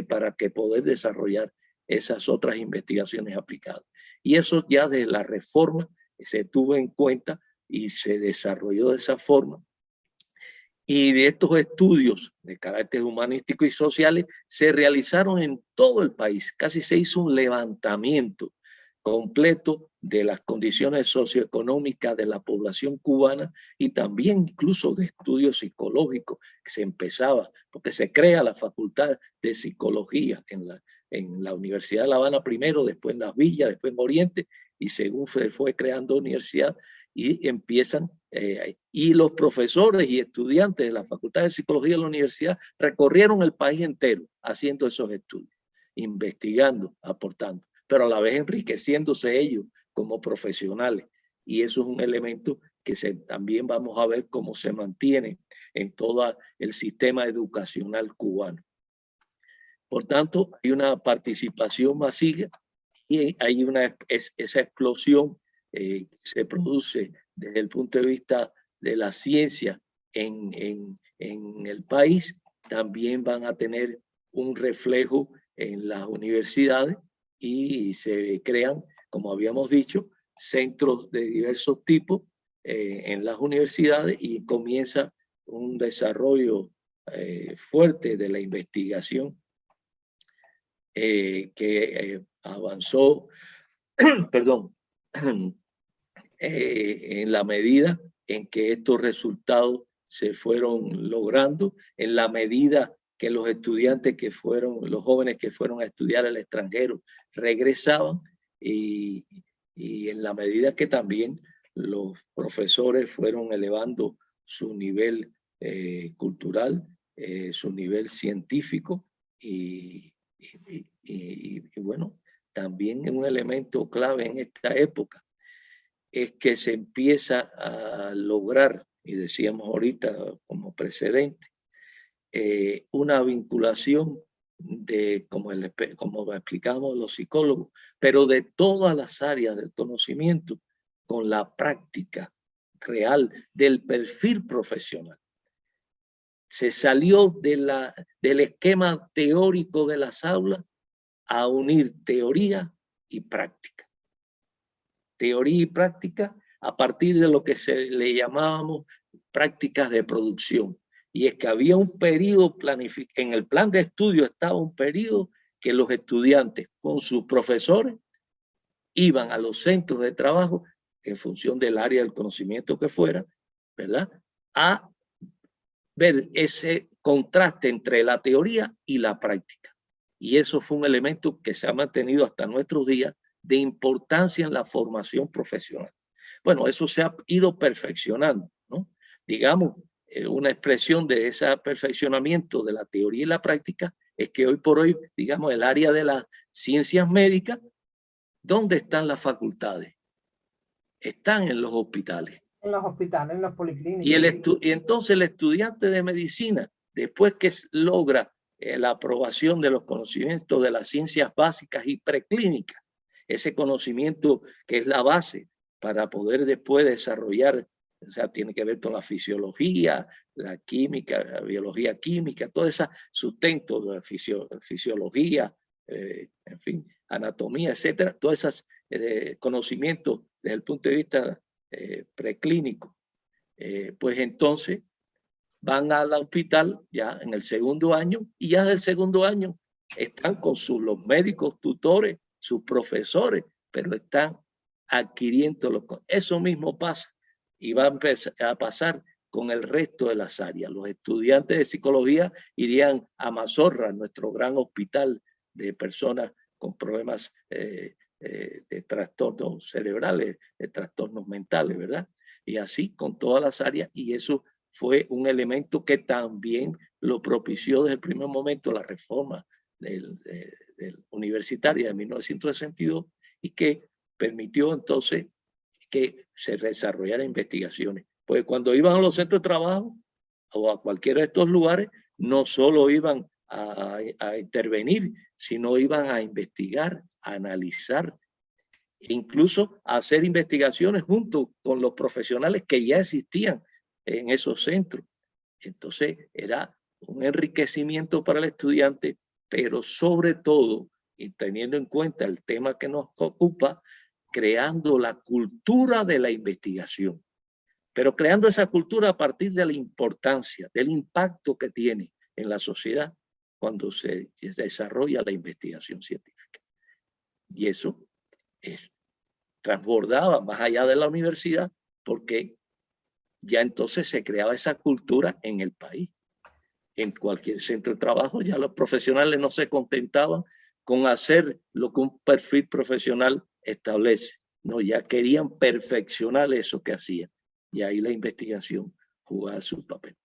[SPEAKER 3] para que poder desarrollar esas otras investigaciones aplicadas. Y eso ya de la reforma se tuvo en cuenta y se desarrolló de esa forma. Y de estos estudios de carácter humanístico y sociales se realizaron en todo el país. Casi se hizo un levantamiento completo de las condiciones socioeconómicas de la población cubana y también incluso de estudios psicológicos que se empezaba, porque se crea la Facultad de Psicología en la Universidad de La Habana primero, después en Las Villas, después en Oriente, y según se fue creando universidad y empiezan, y los profesores y estudiantes de la Facultad de Psicología de la universidad recorrieron el país entero haciendo esos estudios, investigando, aportando, pero a la vez enriqueciéndose ellos como profesionales. Y eso es un elemento que también vamos a ver cómo se mantiene en todo el sistema educacional cubano. Por tanto, hay una participación masiva y hay esa explosión que se produce desde el punto de vista de la ciencia en el país. También van a tener un reflejo en las universidades y se crean, como habíamos dicho, centros de diversos tipos en las universidades y comienza un desarrollo fuerte de la investigación que avanzó, perdón, en la medida en que estos resultados se fueron logrando, en la medida que los estudiantes los jóvenes que fueron a estudiar al extranjero regresaban y en la medida que también los profesores fueron elevando su nivel cultural, su nivel científico y bueno, también un elemento clave en esta época es que se empieza a lograr, y decíamos ahorita como precedente, una vinculación como explicamos los psicólogos, pero de todas las áreas del conocimiento con la práctica real del perfil profesional. Se salió del esquema teórico de las aulas a unir teoría y práctica. Teoría y práctica a partir de lo que le llamábamos prácticas de producción. Y es que había un periodo planificado, en el plan de estudio estaba un periodo que los estudiantes con sus profesores iban a los centros de trabajo en función del área del conocimiento que fuera, ¿verdad? A ver ese contraste entre la teoría y la práctica. Y eso fue un elemento que se ha mantenido hasta nuestros días de importancia en la formación profesional. Bueno, eso se ha ido perfeccionando, ¿no? Digamos, una expresión de ese perfeccionamiento de la teoría y la práctica es que hoy por hoy, digamos, el área de las ciencias médicas, ¿dónde están las facultades? Están en los hospitales.
[SPEAKER 2] En los hospitales, en los policlínicos.
[SPEAKER 3] Y entonces el estudiante de medicina, después que logra la aprobación de los conocimientos de las ciencias básicas y preclínicas, ese conocimiento que es la base para poder después desarrollar, o sea, tiene que ver con la fisiología, la química, la biología química, todo ese sustento de la fisiología, en fin, anatomía, etcétera, todos esos conocimientos desde el punto de vista preclínico. Pues entonces van al hospital ya en el segundo año y ya del segundo año están con los médicos tutores, sus profesores, pero están adquiriendo eso mismo pasa y va a empezar a pasar con el resto de las áreas. Los estudiantes de psicología irían a Mazorra, nuestro gran hospital de personas con problemas de trastornos cerebrales, de trastornos mentales, ¿verdad? Y así con todas las áreas, y eso fue un elemento que también lo propició desde el primer momento la reforma del universitaria de 1962 y que permitió entonces que se desarrollaran investigaciones. Pues cuando iban a los centros de trabajo o a cualquiera de estos lugares, no solo iban a intervenir, sino iban a investigar, a analizar, incluso a hacer investigaciones junto con los profesionales que ya existían en esos centros. Entonces era un enriquecimiento para el estudiante, pero sobre todo, y teniendo en cuenta el tema que nos ocupa, creando la cultura de la investigación, pero creando esa cultura a partir de la importancia, del impacto que tiene en la sociedad cuando se desarrolla la investigación científica. Y eso transbordaba más allá de la universidad, porque ya entonces se creaba esa cultura en el país. En cualquier centro de trabajo ya los profesionales no se contentaban con hacer lo que un perfil profesional establece. No, ya querían perfeccionar eso que hacían. Y ahí la investigación jugaba su papel.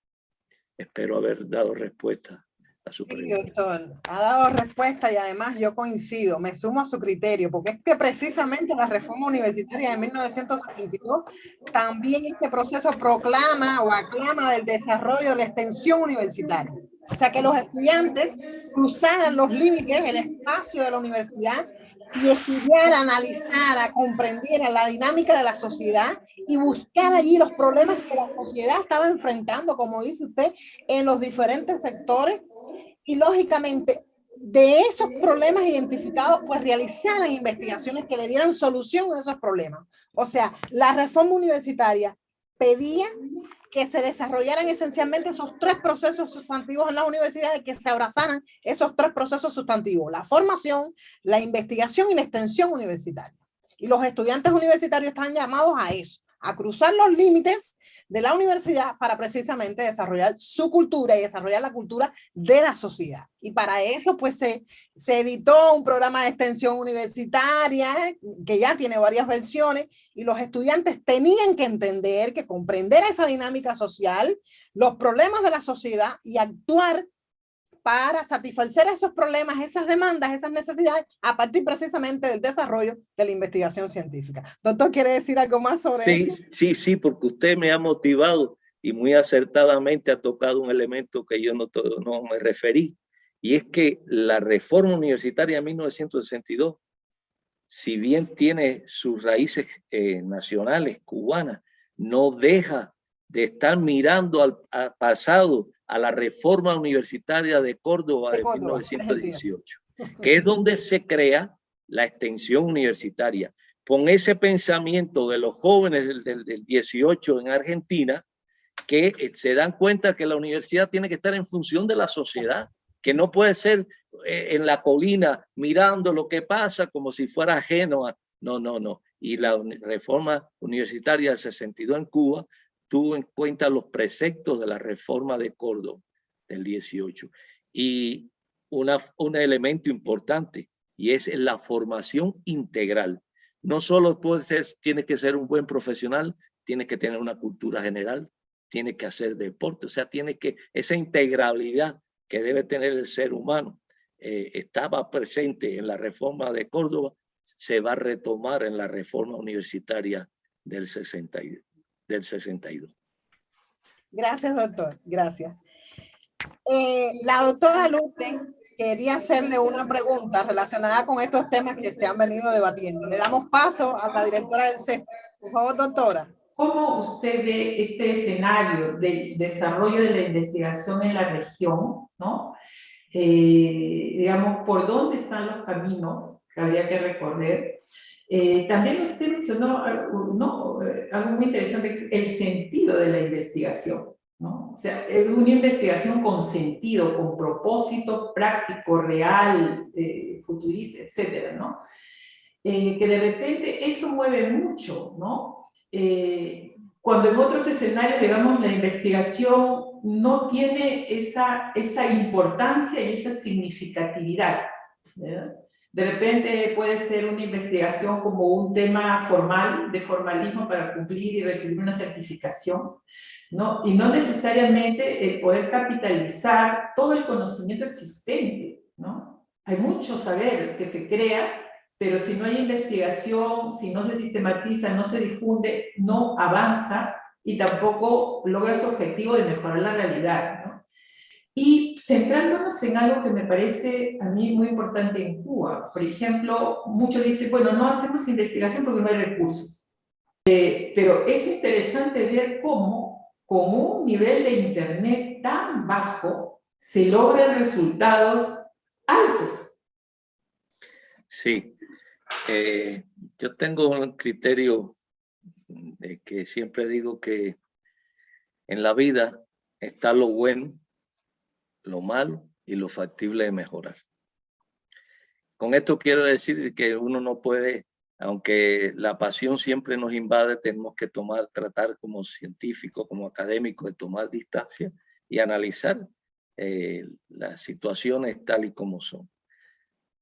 [SPEAKER 3] Espero haber dado respuesta a su pregunta.
[SPEAKER 2] Sí, doctor, ha dado respuesta y además yo coincido, me sumo a su criterio, porque es que precisamente la reforma universitaria de 1962 también este proceso proclama o aclama del desarrollo de la extensión universitaria. O sea, que los estudiantes cruzaran los límites, el espacio de la universidad y estudiar, analizar, comprender la dinámica de la sociedad y buscar allí los problemas que la sociedad estaba enfrentando, como dice usted, en los diferentes sectores. Y lógicamente, de esos problemas identificados, pues realizaran investigaciones que le dieran solución a esos problemas. O sea, la reforma universitaria pedía que se desarrollaran esencialmente esos tres procesos sustantivos en las universidades, que se abrazaran esos tres procesos sustantivos: la formación, la investigación y la extensión universitaria. Y los estudiantes universitarios están llamados a eso, a cruzar los límites de la universidad para precisamente desarrollar su cultura y desarrollar la cultura de la sociedad. Y para eso pues se editó un programa de extensión universitaria que ya tiene varias versiones, y los estudiantes tenían que entender, que comprender esa dinámica social, los problemas de la sociedad y actuar para satisfacer esos problemas, esas demandas, esas necesidades, a partir precisamente del desarrollo de la investigación científica. Doctor, ¿quiere decir algo más sobre eso?
[SPEAKER 3] Sí, porque usted me ha motivado y muy acertadamente ha tocado un elemento que yo no me referí, y es que la reforma universitaria de 1962, si bien tiene sus raíces nacionales, cubanas, no deja de estar mirando al pasado, a la reforma universitaria de Córdoba de 1918, que es donde se crea la extensión universitaria. Con ese pensamiento de los jóvenes del 18 en Argentina, que se dan cuenta que la universidad tiene que estar en función de la sociedad, que no puede ser en la colina mirando lo que pasa como si fuera ajeno a... No, no, no. Y la reforma universitaria del 62 en Cuba tuvo en cuenta los preceptos de la reforma de Córdoba del 18. Y un elemento importante, y es la formación integral. No solo tienes que ser un buen profesional, tienes que tener una cultura general, tienes que hacer deporte, o sea, esa integralidad que debe tener el ser humano estaba presente en la reforma de Córdoba, se va a retomar en la reforma universitaria del 62.
[SPEAKER 2] Gracias, doctor. Gracias. La doctora Lute quería hacerle una pregunta relacionada con estos temas que se han venido debatiendo. Le damos paso a la directora del CEP. Por favor, doctora.
[SPEAKER 4] ¿Cómo usted ve este escenario del desarrollo de la investigación en la región, ¿no? Digamos, ¿por dónde están los caminos que habría que recorrer? También usted mencionó algo muy interesante, el sentido de la investigación, ¿no? O sea, es una investigación con sentido, con propósito práctico, real, futurista, etcétera, ¿no? Que de repente eso mueve mucho, ¿no? Cuando en otros escenarios, digamos, la investigación no tiene esa importancia y esa significatividad, ¿verdad? De repente puede ser una investigación como un tema formal, de formalismo para cumplir y recibir una certificación, ¿no? Y no necesariamente el poder capitalizar todo el conocimiento existente, ¿no? Hay mucho saber que se crea, pero si no hay investigación, si no se sistematiza, no se difunde, no avanza y tampoco logra su objetivo de mejorar la realidad, ¿no? Y centrándonos en algo que me parece a mí muy importante en Cuba, por ejemplo, muchos dicen, bueno, no hacemos investigación porque no hay recursos. Pero es interesante ver cómo, con un nivel de internet tan bajo, se logran resultados altos.
[SPEAKER 3] Sí. Yo tengo un criterio de que siempre digo que en la vida está lo bueno, lo malo y lo factible de mejorar. Con esto quiero decir que uno no puede, aunque la pasión siempre nos invade, tenemos que tratar como científicos, como académicos, de tomar distancia y analizar las situaciones tal y como son.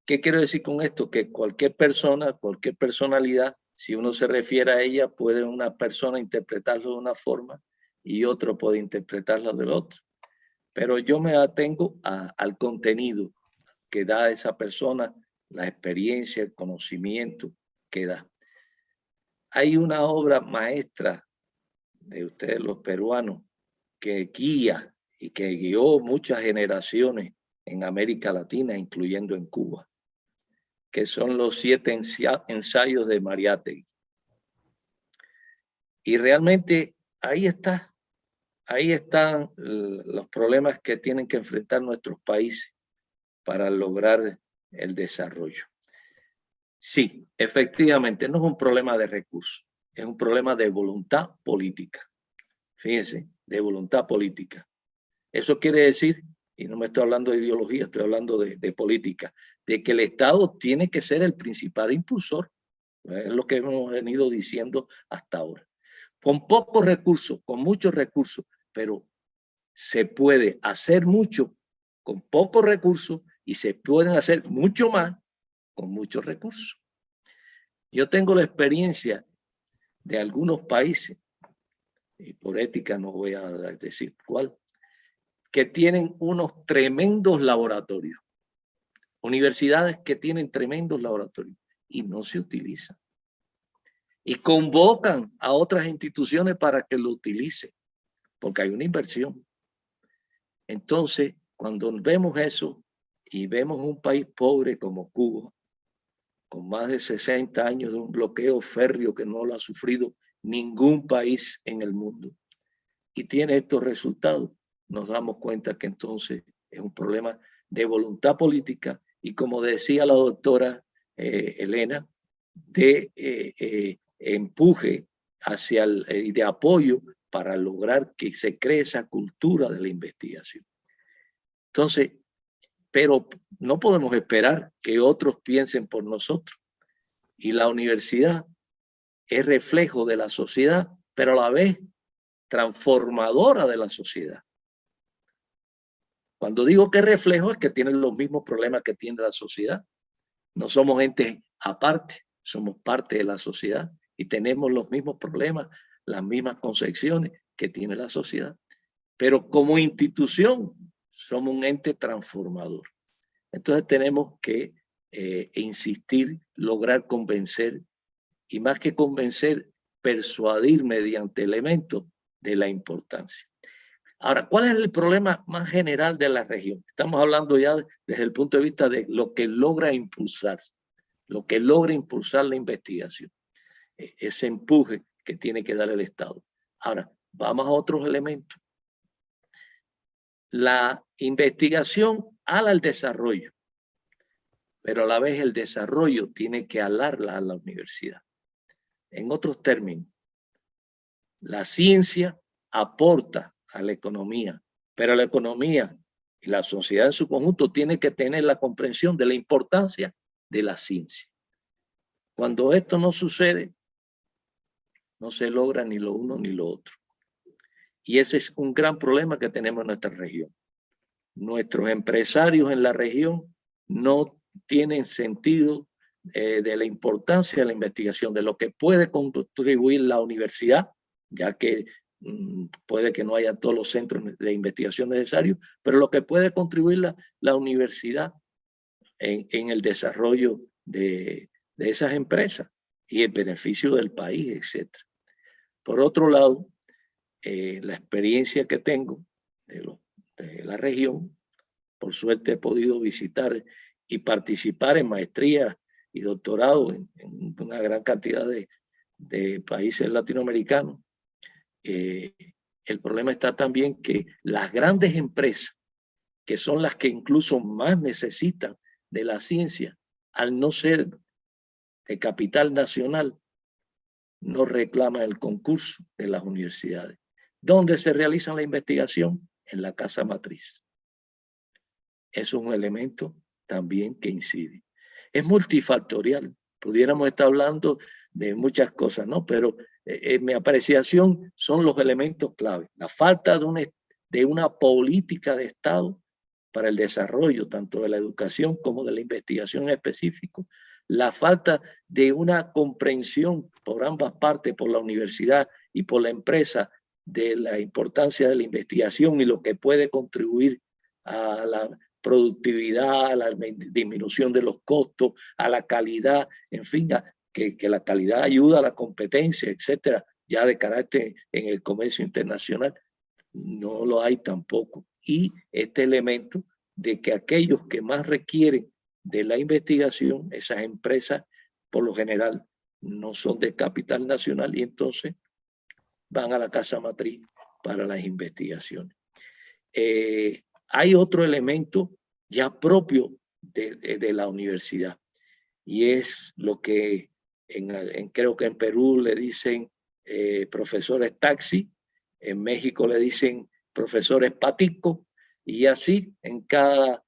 [SPEAKER 3] ¿Qué quiero decir con esto? Que cualquier persona, cualquier personalidad, si uno se refiere a ella, puede una persona interpretarlo de una forma y otro puede interpretarlo del otro. Pero yo me atengo al contenido que da esa persona, la experiencia, el conocimiento que da. Hay una obra maestra de ustedes los peruanos que guía y que guió muchas generaciones en América Latina, incluyendo en Cuba, que son los 7 ensayos de Mariátegui. Y realmente ahí están los problemas que tienen que enfrentar nuestros países para lograr el desarrollo. Sí, efectivamente, no es un problema de recursos, es un problema de voluntad política. Fíjense, de voluntad política. Eso quiere decir, y no me estoy hablando de ideología, estoy hablando de política, de que el Estado tiene que ser el principal impulsor. Es lo que hemos venido diciendo hasta ahora. Con pocos recursos, con muchos recursos, pero se puede hacer mucho con pocos recursos y se pueden hacer mucho más con muchos recursos. Yo tengo la experiencia de algunos países, y por ética no voy a decir cuál, que tienen unos tremendos laboratorios, universidades que tienen tremendos laboratorios y no se utilizan. Y convocan a otras instituciones para que lo utilicen, porque hay una inversión. Entonces, cuando vemos eso y vemos un país pobre como Cuba, con más de 60 años de un bloqueo férreo que no lo ha sufrido ningún país en el mundo, y tiene estos resultados, nos damos cuenta que entonces es un problema de voluntad política y, como decía la doctora Elena, de empuje hacia y de apoyo para lograr que se cree esa cultura de la investigación. Entonces, pero no podemos esperar que otros piensen por nosotros. Y la universidad es reflejo de la sociedad, pero a la vez transformadora de la sociedad. Cuando digo que es reflejo, es que tienen los mismos problemas que tiene la sociedad. No somos gente aparte, somos parte de la sociedad y tenemos los mismos problemas, las mismas concepciones que tiene la sociedad. Pero como institución, somos un ente transformador. Entonces tenemos que insistir, lograr convencer, y más que convencer, persuadir mediante elementos de la importancia. Ahora, ¿cuál es el problema más general de la región? Estamos hablando ya desde el punto de vista de lo que logra impulsar la investigación, ese empuje que tiene que dar el Estado. Ahora, vamos a otros elementos. La investigación ala al desarrollo, pero a la vez el desarrollo tiene que alarla a la universidad. En otros términos, la ciencia aporta a la economía, pero la economía y la sociedad en su conjunto tiene que tener la comprensión de la importancia de la ciencia. Cuando esto no sucede, no se logra ni lo uno ni lo otro. Y ese es un gran problema que tenemos en nuestra región. Nuestros empresarios en la región no tienen sentido de la importancia de la investigación, de lo que puede contribuir la universidad, ya que puede que no haya todos los centros de investigación necesarios, pero lo que puede contribuir la universidad en el desarrollo de esas empresas y el beneficio del país, etc. Por otro lado, la experiencia que tengo de la región, por suerte he podido visitar y participar en maestría y doctorado en una gran cantidad de países latinoamericanos. El problema está también que las grandes empresas, que son las que incluso más necesitan de la ciencia, al no ser de capital nacional, no reclaman el concurso de las universidades. ¿Dónde se realiza la investigación? En la casa matriz. Es un elemento también que incide. Es multifactorial. Pudiéramos estar hablando de muchas cosas, ¿no? Pero en mi apreciación son los elementos clave. La falta de una política de Estado para el desarrollo tanto de la educación como de la investigación en específico. La falta de una comprensión por ambas partes, por la universidad y por la empresa, de la importancia de la investigación y lo que puede contribuir a la productividad, a la disminución de los costos, a la calidad, en fin, que la calidad ayuda a la competencia, etcétera, ya de carácter en el comercio internacional. No lo hay tampoco. Y este elemento de que aquellos que más requieren de la investigación, esas empresas, por lo general, no son de capital nacional y entonces van a la casa matriz para las investigaciones. Hay otro elemento ya propio de la universidad y es lo que creo que en Perú le dicen profesores taxi, en México le dicen profesores patico y así en cada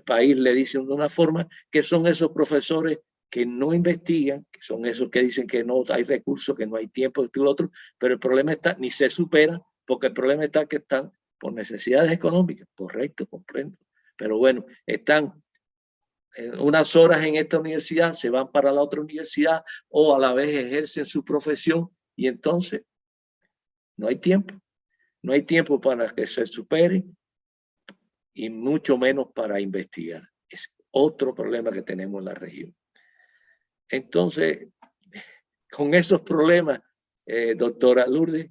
[SPEAKER 3] país le dicen de una forma, que son esos profesores que no investigan, que son esos que dicen que no hay recursos, que no hay tiempo, esto y lo otro, pero el problema está, ni se supera, porque el problema está que están por necesidades económicas, correcto, comprendo, pero bueno, están unas horas en esta universidad, se van para la otra universidad o a la vez ejercen su profesión y entonces no hay tiempo para que se superen y mucho menos para investigar. Es otro problema que tenemos en la región. Entonces, con esos problemas, doctora Lourdes,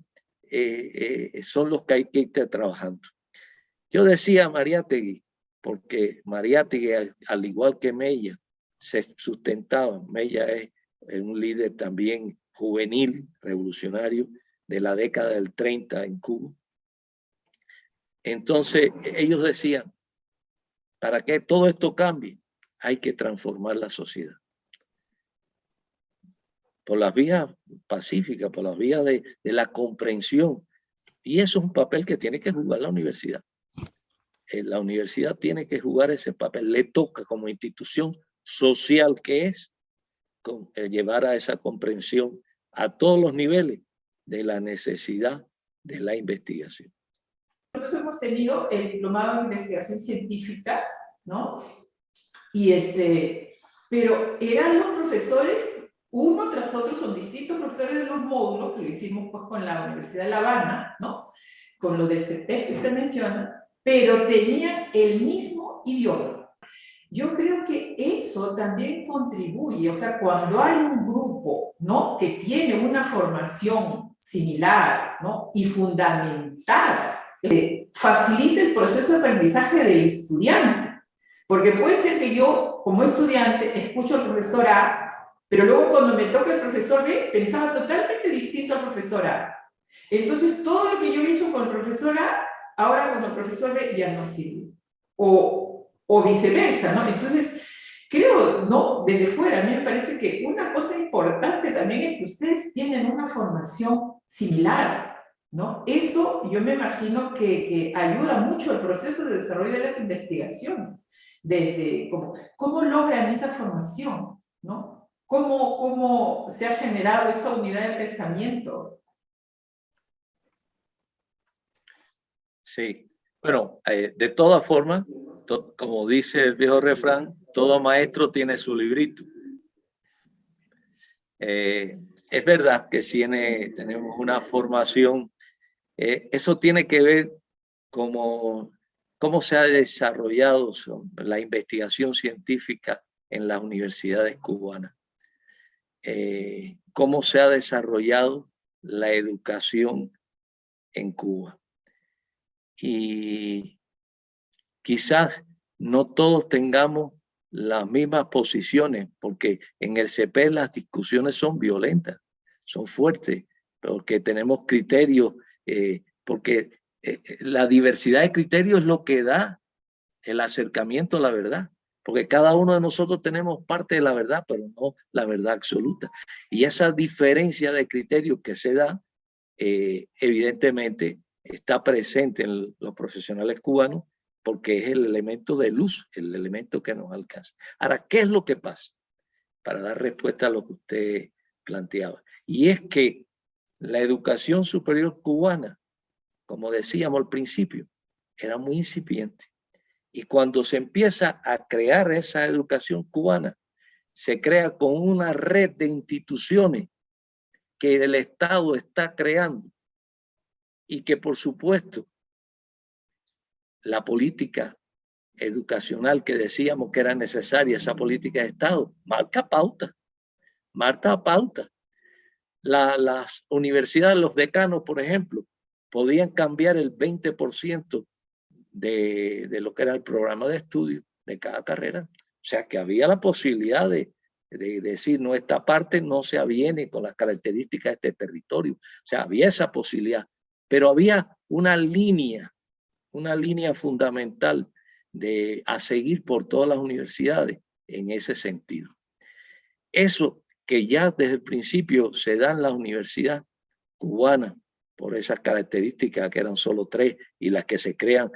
[SPEAKER 3] son los que hay que ir trabajando. Yo decía Mariátegui, porque Mariátegui, al igual que Mella, se sustentaba. Mella es un líder también juvenil, revolucionario, de la década del 30 en Cuba. Entonces ellos decían, para que todo esto cambie, hay que transformar la sociedad. Por las vías pacíficas, por las vías de la comprensión. Y eso es un papel que tiene que jugar la universidad. La universidad tiene que jugar ese papel. Le toca como institución social que es llevar a esa comprensión a todos los niveles de la necesidad de la investigación.
[SPEAKER 4] Nosotros hemos tenido el diplomado en investigación científica, ¿no? Pero eran los profesores, uno tras otro, son distintos profesores de los módulos, que lo hicimos pues con la Universidad de La Habana, ¿no? Con lo del CETES que usted menciona, pero tenían el mismo idioma. Yo creo que eso también contribuye, o sea, cuando hay un grupo, ¿no?, que tiene una formación similar, ¿no?, y fundamentada, facilita el proceso de aprendizaje del estudiante. Porque puede ser que yo, como estudiante, escucho al profesor A, pero luego cuando me toca el profesor B, pensaba totalmente distinto al profesor A. Entonces, todo lo que yo he hecho con el profesor A, ahora con el profesor B ya no sirve. O viceversa, ¿no? Entonces, creo, ¿no?, desde fuera, a mí me parece que una cosa importante también es que ustedes tienen una formación similar, ¿no? Eso yo me imagino que ayuda mucho al proceso de desarrollo de las investigaciones. Desde cómo logran esa formación, ¿no? ¿Cómo se ha generado esa unidad de pensamiento?
[SPEAKER 3] Sí, bueno, de todas formas, como dice el viejo refrán, todo maestro tiene su librito. Es verdad que tenemos una formación, eso tiene que ver cómo se ha desarrollado la investigación científica en las universidades cubanas, cómo se ha desarrollado la educación en Cuba. Y quizás no todos tengamos las mismas posiciones, porque en el CEPES las discusiones son violentas, son fuertes, porque tenemos criterios, porque la diversidad de criterios es lo que da el acercamiento a la verdad, porque cada uno de nosotros tenemos parte de la verdad, pero no la verdad absoluta. Y esa diferencia de criterios que se da, evidentemente, está presente en los profesionales cubanos, porque es el elemento de luz, el elemento que nos alcanza. Ahora, ¿qué es lo que pasa? Para dar respuesta a lo que usted planteaba. Y es que la educación superior cubana, como decíamos al principio, era muy incipiente. Y cuando se empieza a crear esa educación cubana, se crea con una red de instituciones que el Estado está creando y que, por supuesto, la política educacional que decíamos que era necesaria, esa política de Estado, marca pauta. Las universidades, los decanos, por ejemplo, podían cambiar el 20% de lo que era el programa de estudio de cada carrera. O sea, que había la posibilidad de decir, no, esta parte no se aviene con las características de este territorio. O sea, había esa posibilidad, pero había una línea fundamental a seguir por todas las universidades en ese sentido. Eso que ya desde el principio se da en la universidad cubana, por esas características que eran solo 3 y las que se crean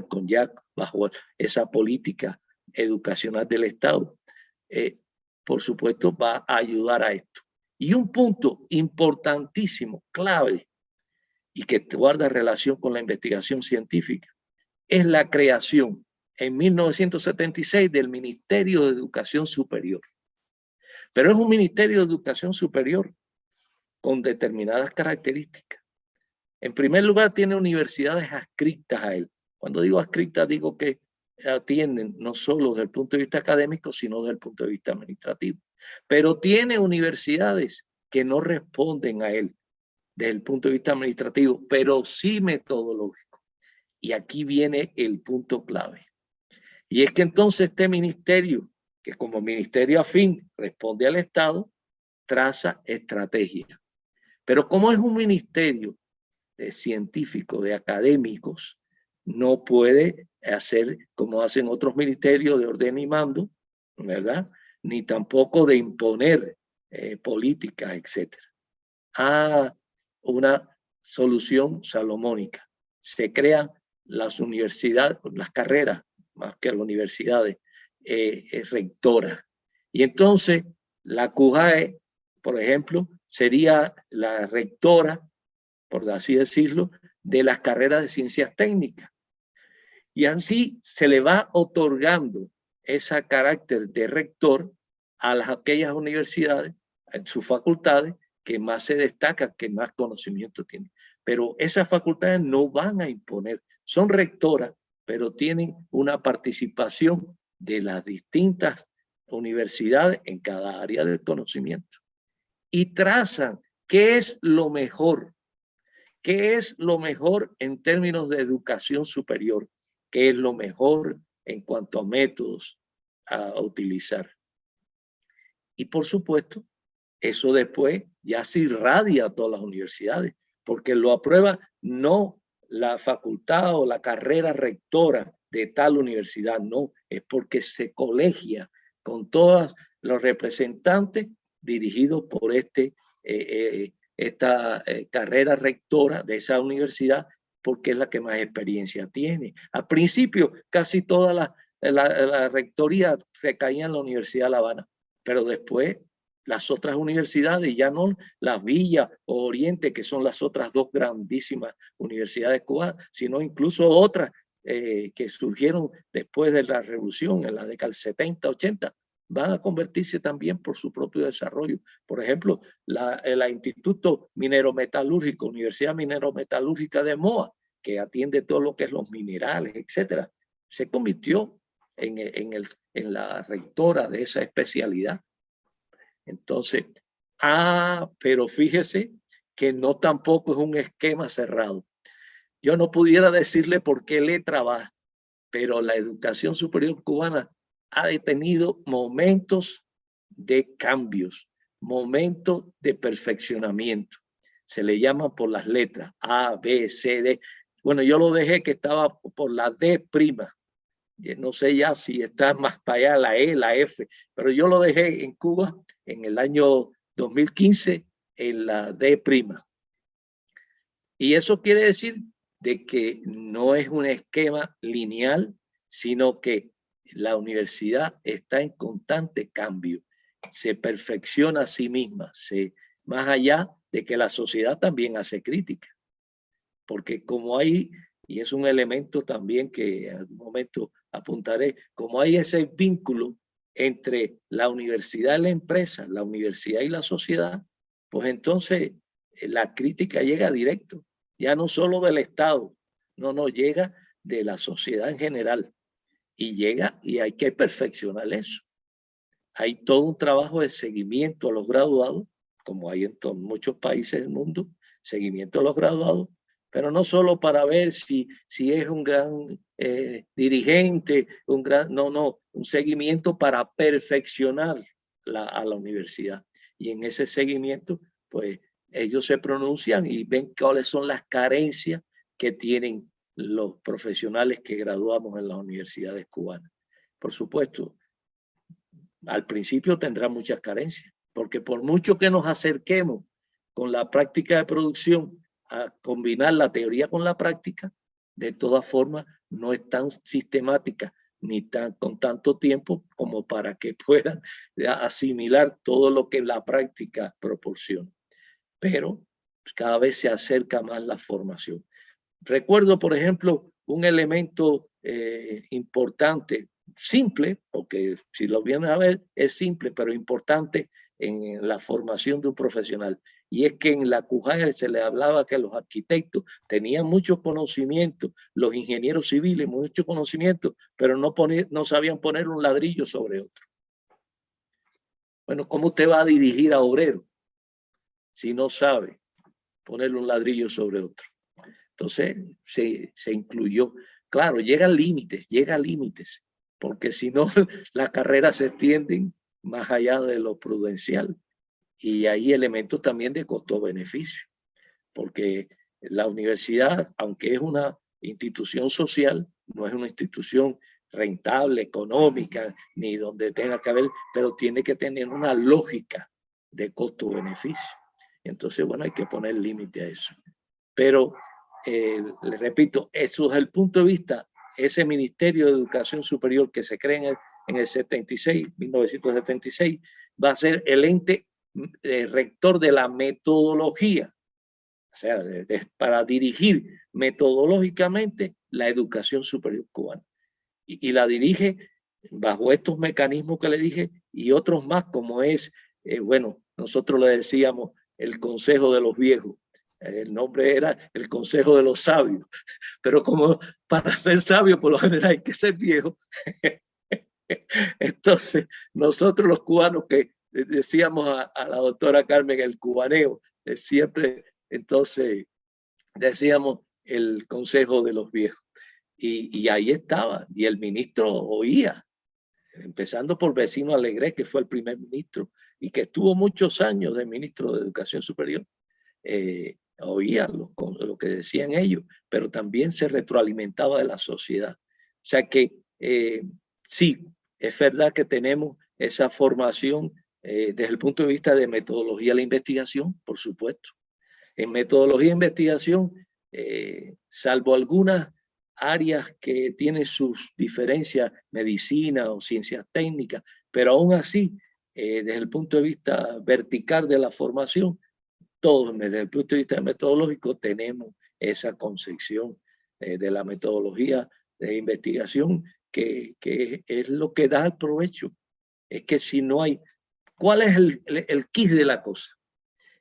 [SPEAKER 3] con ya bajo esa política educacional del Estado, por supuesto va a ayudar a esto. Y un punto importantísimo, clave, y que guarda relación con la investigación científica, es la creación en 1976 del Ministerio de Educación Superior. Pero es un Ministerio de Educación Superior con determinadas características. En primer lugar, tiene universidades adscritas a él. Cuando digo adscritas, digo que atienden no solo desde el punto de vista académico, sino desde el punto de vista administrativo. Pero tiene universidades que no responden a él desde el punto de vista administrativo, pero sí metodológico. Y aquí viene el punto clave. Y es que entonces este ministerio, que como ministerio afín responde al Estado, traza estrategias. Pero como es un ministerio de científicos, de académicos, no puede hacer como hacen otros ministerios de orden y mando, ¿verdad? Ni tampoco de imponer políticas, etc. Una solución salomónica. Se crean las universidades, las carreras, más que las universidades, rectoras. Y entonces la CUJAE, por ejemplo, sería la rectora, por así decirlo, de las carreras de ciencias técnicas. Y así se le va otorgando ese carácter de rector a aquellas universidades, en sus facultades, que más se destacan, que más conocimiento tienen. Pero esas facultades no van a imponer, son rectoras, pero tienen una participación de las distintas universidades en cada área del conocimiento. Y trazan qué es lo mejor, qué es lo mejor en términos de educación superior, qué es lo mejor en cuanto a métodos a utilizar. Y por supuesto, eso después ya se irradia a todas las universidades, porque lo aprueba no la facultad o la carrera rectora de tal universidad, no, es porque se colegia con todos los representantes dirigidos por esta carrera rectora de esa universidad, porque es la que más experiencia tiene. Al principio, casi toda la rectoría recaía en la Universidad de La Habana, pero después las otras universidades, ya no las Villa o Oriente, que son las otras dos grandísimas universidades cubanas, sino incluso otras que surgieron después de la revolución en la década del 70, 80, van a convertirse también por su propio desarrollo. Por ejemplo, el Instituto Minero Metalúrgico, Universidad Minero Metalúrgica de Moa, que atiende todo lo que es los minerales, etcétera, se convirtió en la rectora de esa especialidad. Entonces, pero fíjese que no tampoco es un esquema cerrado. Yo no pudiera decirle por qué letra va, pero la educación superior cubana ha tenido momentos de cambios, momentos de perfeccionamiento. Se le llama por las letras A, B, C, D. Bueno, yo lo dejé que estaba por la D prima. No sé ya si está más para allá la E, la F, pero yo lo dejé en Cuba en el año 2015 en la D prima. Y eso quiere decir de que no es un esquema lineal, sino que la universidad está en constante cambio, se perfecciona a sí misma, más allá de que la sociedad también hace crítica, porque como hay, y es un elemento también que en algún momento apuntaré, como hay ese vínculo entre la universidad y la empresa, la universidad y la sociedad, pues entonces la crítica llega directo, ya no solo del Estado, no, llega de la sociedad en general, y llega y hay que perfeccionar eso. Hay todo un trabajo de seguimiento a los graduados, como hay en muchos países del mundo, seguimiento a los graduados, pero no solo para ver si es un gran dirigente, un seguimiento para perfeccionar a la universidad. Y en ese seguimiento, pues ellos se pronuncian y ven cuáles son las carencias que tienen los profesionales que graduamos en las universidades cubanas. Por supuesto, al principio tendrá muchas carencias, porque por mucho que nos acerquemos con la práctica de producción a combinar la teoría con la práctica, de todas formas no es tan sistemática ni con tanto tiempo como para que puedan asimilar todo lo que la práctica proporciona. Pero cada vez se acerca más la formación. Recuerdo, por ejemplo, un elemento importante, simple, porque si lo vienen a ver es simple, pero importante en la formación de un profesional. Y es que en la CUJAE se le hablaba que los arquitectos tenían mucho conocimiento, los ingenieros civiles mucho conocimiento, pero no sabían poner un ladrillo sobre otro. Bueno, ¿cómo usted va a dirigir a obrero si no sabe poner un ladrillo sobre otro? Entonces se incluyó. Claro, llegan límites, porque si no, las carreras se extienden más allá de lo prudencial. Y hay elementos también de costo-beneficio, porque la universidad, aunque es una institución social, no es una institución rentable, económica, ni donde tenga que haber, pero tiene que tener una lógica de costo-beneficio. Entonces, bueno, hay que poner límite a eso. Pero, le repito, eso desde el punto de vista, ese Ministerio de Educación Superior que se crea en el 76, 1976, va a ser el ente rector de la metodología, o sea, para dirigir metodológicamente la educación superior cubana. Y la dirige bajo estos mecanismos que le dije y otros más, como es, bueno, nosotros le decíamos el Consejo de los Viejos. El nombre era el Consejo de los Sabios, pero como para ser sabio por lo general hay que ser viejo, entonces nosotros los cubanos que decíamos a la doctora Carmen el cubaneo, siempre entonces decíamos el Consejo de los Viejos. Y ahí estaba, y el ministro oía, empezando por Vecino Alegre, que fue el primer ministro y que estuvo muchos años de ministro de Educación Superior. Oía lo que decían ellos, pero también se retroalimentaba de la sociedad. O sea que sí, es verdad que tenemos esa formación desde el punto de vista de metodología de la investigación, por supuesto. En metodología de investigación, salvo algunas áreas que tienen sus diferencias, medicina o ciencias técnicas, pero aún así, desde el punto de vista vertical de la formación, todos desde el punto de vista metodológico tenemos esa concepción de la metodología de investigación que es lo que da el provecho. Es que si no hay, ¿cuál es el quid de la cosa?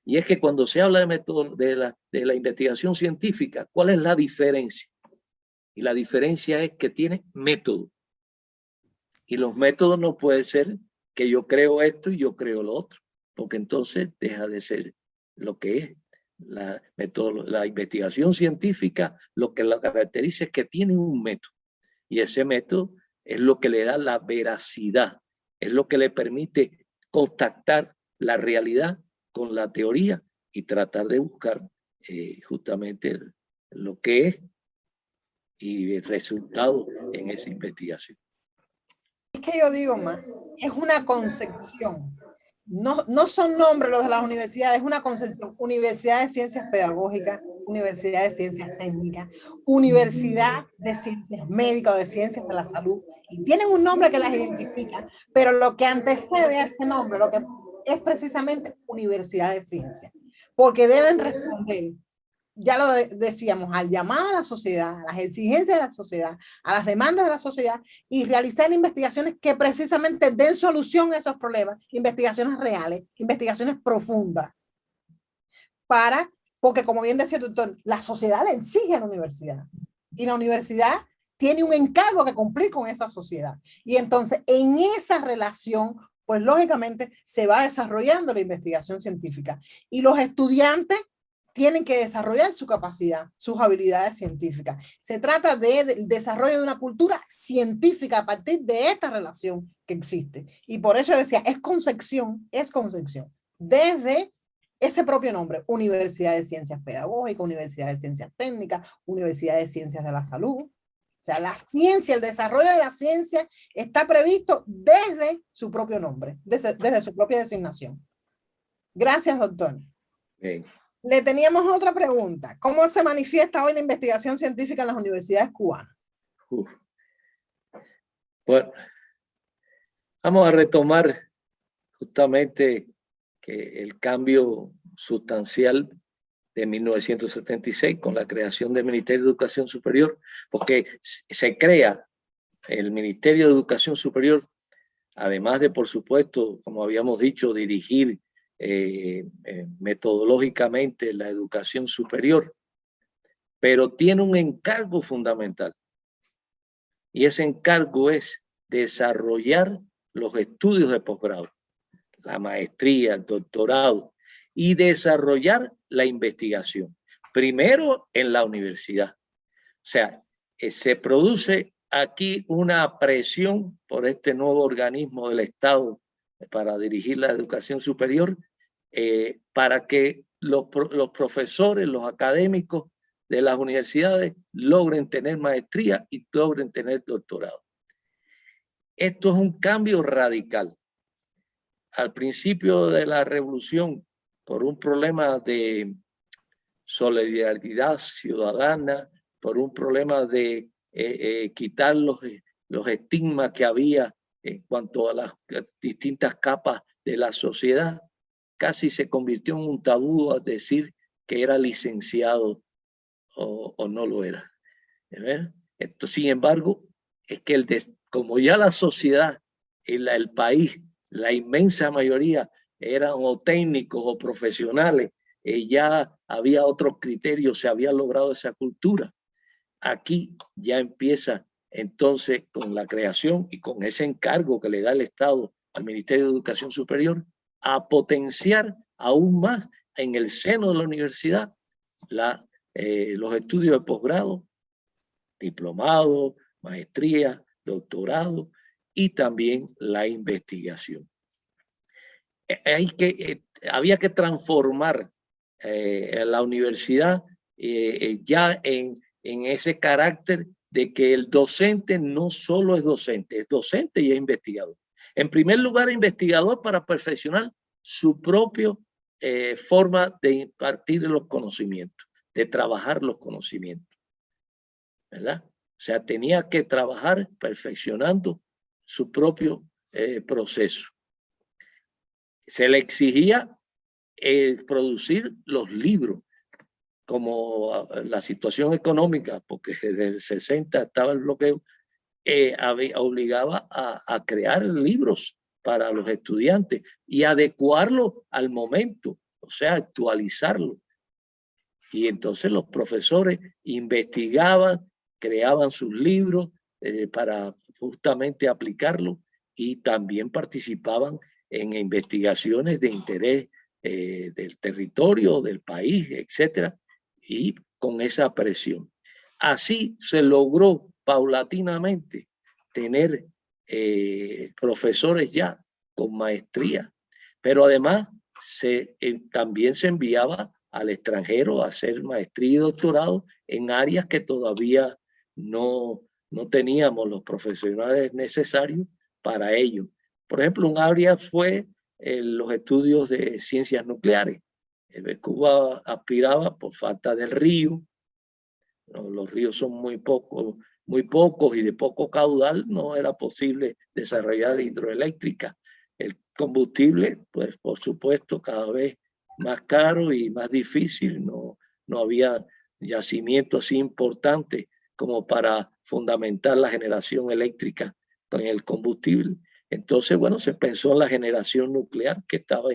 [SPEAKER 3] Y es que cuando se habla de la investigación científica, ¿cuál es la diferencia? Y la diferencia es que tiene método. Y los métodos no pueden ser que yo creo esto y yo creo lo otro, porque entonces deja de ser lo que es la investigación científica. Lo que la caracteriza es que tiene un método, y ese método es lo que le da la veracidad, es lo que le permite contactar la realidad con la teoría y tratar de buscar justamente lo que es y el resultado en esa investigación.
[SPEAKER 2] Es que yo digo más, es una concepción. No son nombres los de las universidades, es una concepción. Universidad de Ciencias Pedagógicas, Universidad de Ciencias Técnicas, Universidad de Ciencias Médicas o de Ciencias de la Salud. Y tienen un nombre que las identifica, pero lo que antecede a ese nombre, lo que es precisamente Universidad de Ciencias. Porque deben responder, ya lo decíamos, al llamado a la sociedad, a las exigencias de la sociedad, a las demandas de la sociedad y realizar investigaciones que precisamente den solución a esos problemas, investigaciones reales, investigaciones profundas. Porque como bien decía el doctor, la sociedad le exige a la universidad y la universidad tiene un encargo que cumplir con esa sociedad. Y entonces en esa relación, pues lógicamente se va desarrollando la investigación científica y los estudiantes tienen que desarrollar su capacidad, sus habilidades científicas. Se trata del desarrollo de una cultura científica a partir de esta relación que existe. Y por eso decía, es concepción, desde ese propio nombre, Universidad de Ciencias Pedagógicas, Universidad de Ciencias Técnicas, Universidad de Ciencias de la Salud. O sea, la ciencia, el desarrollo de la ciencia está previsto desde su propio nombre, desde su propia designación. Gracias, doctor.
[SPEAKER 3] Bien.
[SPEAKER 2] Le teníamos otra pregunta. ¿Cómo se manifiesta hoy la investigación científica en las universidades cubanas?
[SPEAKER 3] Bueno, vamos a retomar justamente que el cambio sustancial de 1976 con la creación del Ministerio de Educación Superior, porque se crea el Ministerio de Educación Superior, además de, por supuesto, como habíamos dicho, dirigir metodológicamente la educación superior, pero tiene un encargo fundamental, y ese encargo es desarrollar los estudios de posgrado, la maestría, el doctorado, y desarrollar la investigación, primero en la universidad. O sea, se produce aquí una presión por este nuevo organismo del Estado para dirigir la educación superior, para que los profesores, los académicos, de las universidades logren tener maestría y logren tener doctorado. Esto es un cambio radical. Al principio de la revolución, por un problema de solidaridad ciudadana, por un problema de quitar los estigmas que había en cuanto a las distintas capas de la sociedad, casi se convirtió en un tabú a decir que era licenciado o no lo era. Esto, sin embargo, es que como ya la sociedad, el país, la inmensa mayoría eran o técnicos o profesionales, ya había otros criterios, se había logrado esa cultura. Aquí ya empieza entonces con la creación y con ese encargo que le da el Estado al Ministerio de Educación Superior a potenciar aún más en el seno de la universidad los estudios de posgrado, diplomado, maestría, doctorado y también la investigación. Había que transformar la universidad ya en ese carácter de que el docente no solo es docente y es investigador. En primer lugar, investigador para perfeccionar su propia forma de impartir los conocimientos, de trabajar los conocimientos, ¿verdad? O sea, tenía que trabajar perfeccionando su propio proceso. Se le exigía producir los libros, como la situación económica, porque desde el 60 estaba el bloqueo, obligaba a crear libros para los estudiantes y adecuarlo al momento, o sea, actualizarlo. Y entonces los profesores investigaban, creaban sus libros para justamente aplicarlo y también participaban en investigaciones de interés del territorio, del país, etcétera, y con esa presión. Así se logró paulatinamente tener profesores ya con maestría, pero además también se enviaba al extranjero a hacer maestría y doctorado en áreas que todavía no teníamos los profesionales necesarios para ello. Por ejemplo, un área fue los estudios de ciencias nucleares. Cuba aspiraba por falta del río. Los ríos son muy pocos y de poco caudal, no era posible desarrollar hidroeléctrica. El combustible, pues por supuesto, cada vez más caro y más difícil. No había yacimientos así importantes como para fundamentar la generación eléctrica con el combustible. Entonces, bueno, se pensó en la generación nuclear que estaba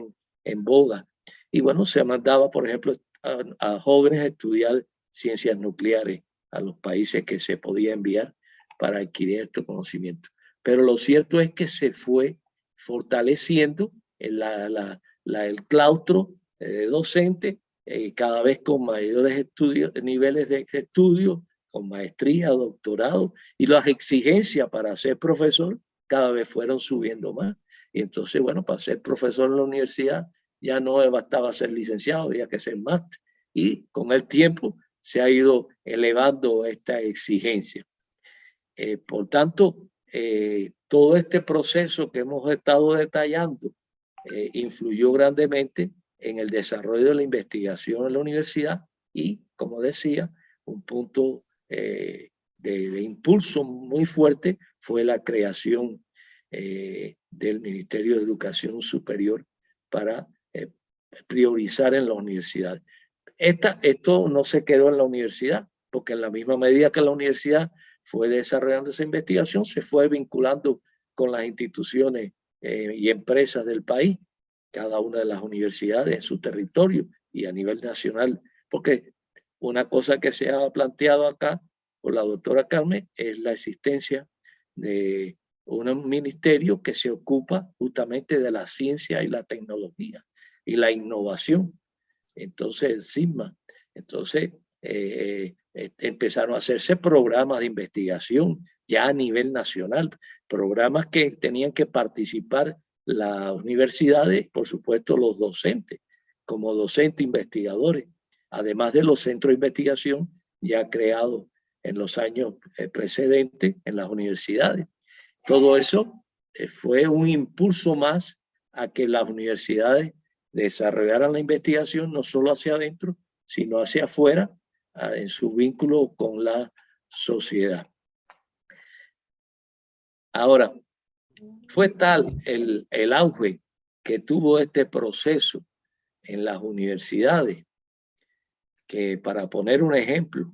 [SPEAKER 3] en boga. Y bueno, se mandaba, por ejemplo, a jóvenes a estudiar ciencias nucleares a los países que se podía enviar para adquirir estos conocimientos. Pero lo cierto es que se fue fortaleciendo el claustro docente, cada vez con mayores niveles de estudio, con maestría, doctorado, y las exigencias para ser profesor cada vez fueron subiendo más. Y entonces, bueno, para ser profesor en la universidad ya no bastaba ser licenciado, había que ser máster. Y con el tiempo se ha ido elevando esta exigencia. Por tanto, todo este proceso que hemos estado detallando influyó grandemente en el desarrollo de la investigación en la universidad y, como decía, un punto de impulso muy fuerte fue la creación del Ministerio de Educación Superior para priorizar en la universidad. Esto no se quedó en la universidad, porque en la misma medida que la universidad fue desarrollando esa investigación, se fue vinculando con las instituciones y empresas del país, cada una de las universidades en su territorio y a nivel nacional, porque una cosa que se ha planteado acá por la doctora Carmen es la existencia de un ministerio que se ocupa justamente de la ciencia y la tecnología y la innovación. Entonces, el CISMA. Entonces, empezaron a hacerse programas de investigación ya a nivel nacional, programas que tenían que participar las universidades, por supuesto los docentes, como docentes investigadores, además de los centros de investigación ya creado en los años precedentes en las universidades. Todo eso fue un impulso más a que las universidades desarrollaran la investigación no solo hacia adentro, sino hacia afuera, en su vínculo con la sociedad. Ahora, fue tal el auge que tuvo este proceso en las universidades que, para poner un ejemplo,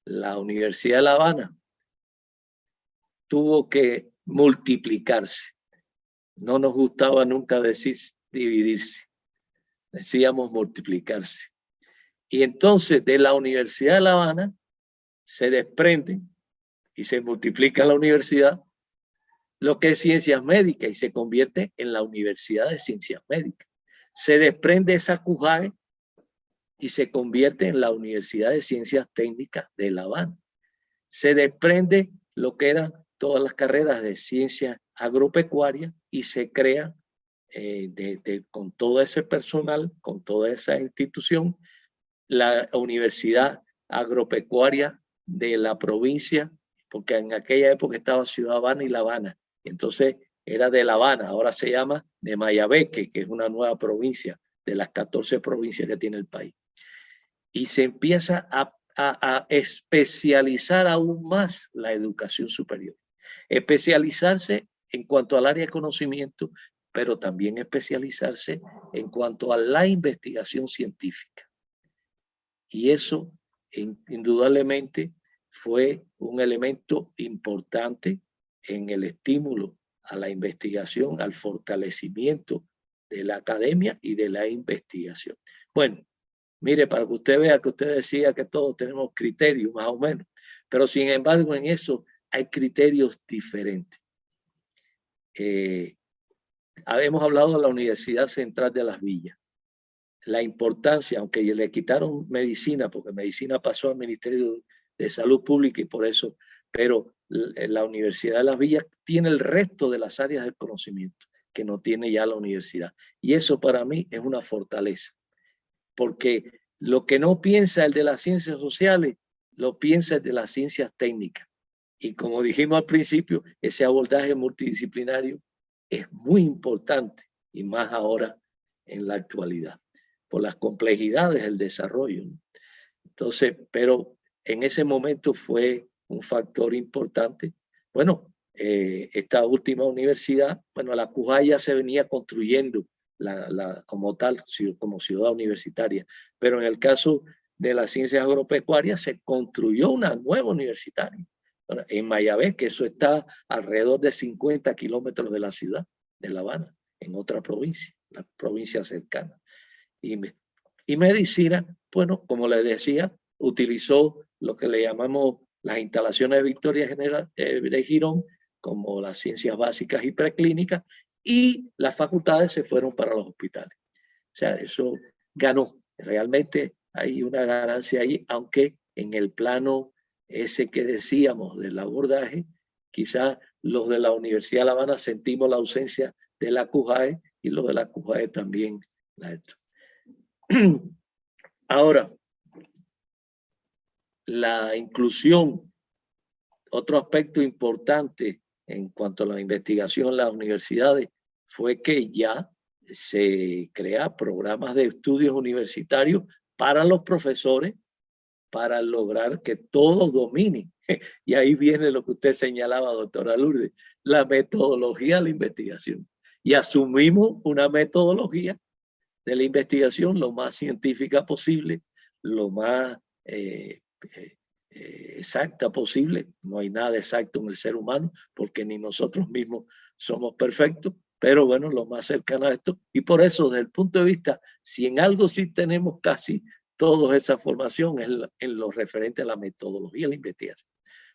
[SPEAKER 3] la Universidad de La Habana tuvo que multiplicarse. No nos gustaba nunca decir dividirse, decíamos multiplicarse. Y entonces de la Universidad de La Habana se desprende y se multiplica la universidad lo que es ciencias médicas y se convierte en la Universidad de Ciencias Médicas. Se desprende esa CUJAE y se convierte en la Universidad de Ciencias Técnicas de La Habana. Se desprende lo que eran todas las carreras de ciencias agropecuarias y se crea con todo ese personal, con toda esa institución, la Universidad Agropecuaria de la provincia, porque en aquella época estaba Ciudad Habana y La Habana, entonces era de La Habana, ahora se llama de Mayabeque, que es una nueva provincia de las 14 provincias que tiene el país. Y se empieza a especializar aún más la educación superior. Especializarse en cuanto al área de conocimiento, pero también especializarse en cuanto a la investigación científica. Y eso indudablemente fue un elemento importante en el estímulo a la investigación, al fortalecimiento de la academia y de la investigación. Bueno, mire, para que usted vea que usted decía que todos tenemos criterios más o menos, pero sin embargo en eso hay criterios diferentes. Hemos hablado de la Universidad Central de Las Villas. La importancia, aunque le quitaron medicina, porque medicina pasó al Ministerio de Salud Pública y por eso, pero la Universidad de Las Villas tiene el resto de las áreas del conocimiento que no tiene ya la universidad. Y eso para mí es una fortaleza, porque lo que no piensa el de las ciencias sociales, lo piensa el de las ciencias técnicas. Y como dijimos al principio, ese abordaje multidisciplinario es muy importante y más ahora en la actualidad, por las complejidades del desarrollo. Entonces, pero en ese momento fue un factor importante. Bueno, esta última universidad, bueno, la CUJAE ya se venía construyendo como tal, como ciudad universitaria, pero en el caso de las ciencias agropecuarias se construyó una nueva universitaria en Mayabé, que eso está alrededor de 50 kilómetros de la ciudad de La Habana, en otra provincia, la provincia cercana. Y medicina, bueno, como les decía, utilizó lo que le llamamos las instalaciones de Victoria General de Girón, como las ciencias básicas y preclínicas, y las facultades se fueron para los hospitales. O sea, eso ganó. Realmente hay una ganancia ahí, aunque en el plano ese que decíamos del abordaje, quizás los de la Universidad de La Habana sentimos la ausencia de la CUJAE y los de la CUJAE también la hecho. Ahora, la inclusión, otro aspecto importante en cuanto a la investigación en las universidades fue que ya se crean programas de estudios universitarios para los profesores para lograr que todos dominen. Y ahí viene lo que usted señalaba, doctora Lourdes, la metodología de la investigación. Y asumimos una metodología de la investigación lo más científica posible, lo más exacta posible. No hay nada exacto en el ser humano porque ni nosotros mismos somos perfectos, pero bueno, lo más cercano a esto. Y por eso, desde el punto de vista, si en algo sí tenemos casi toda esa formación es en lo referente a la metodología de la investigación,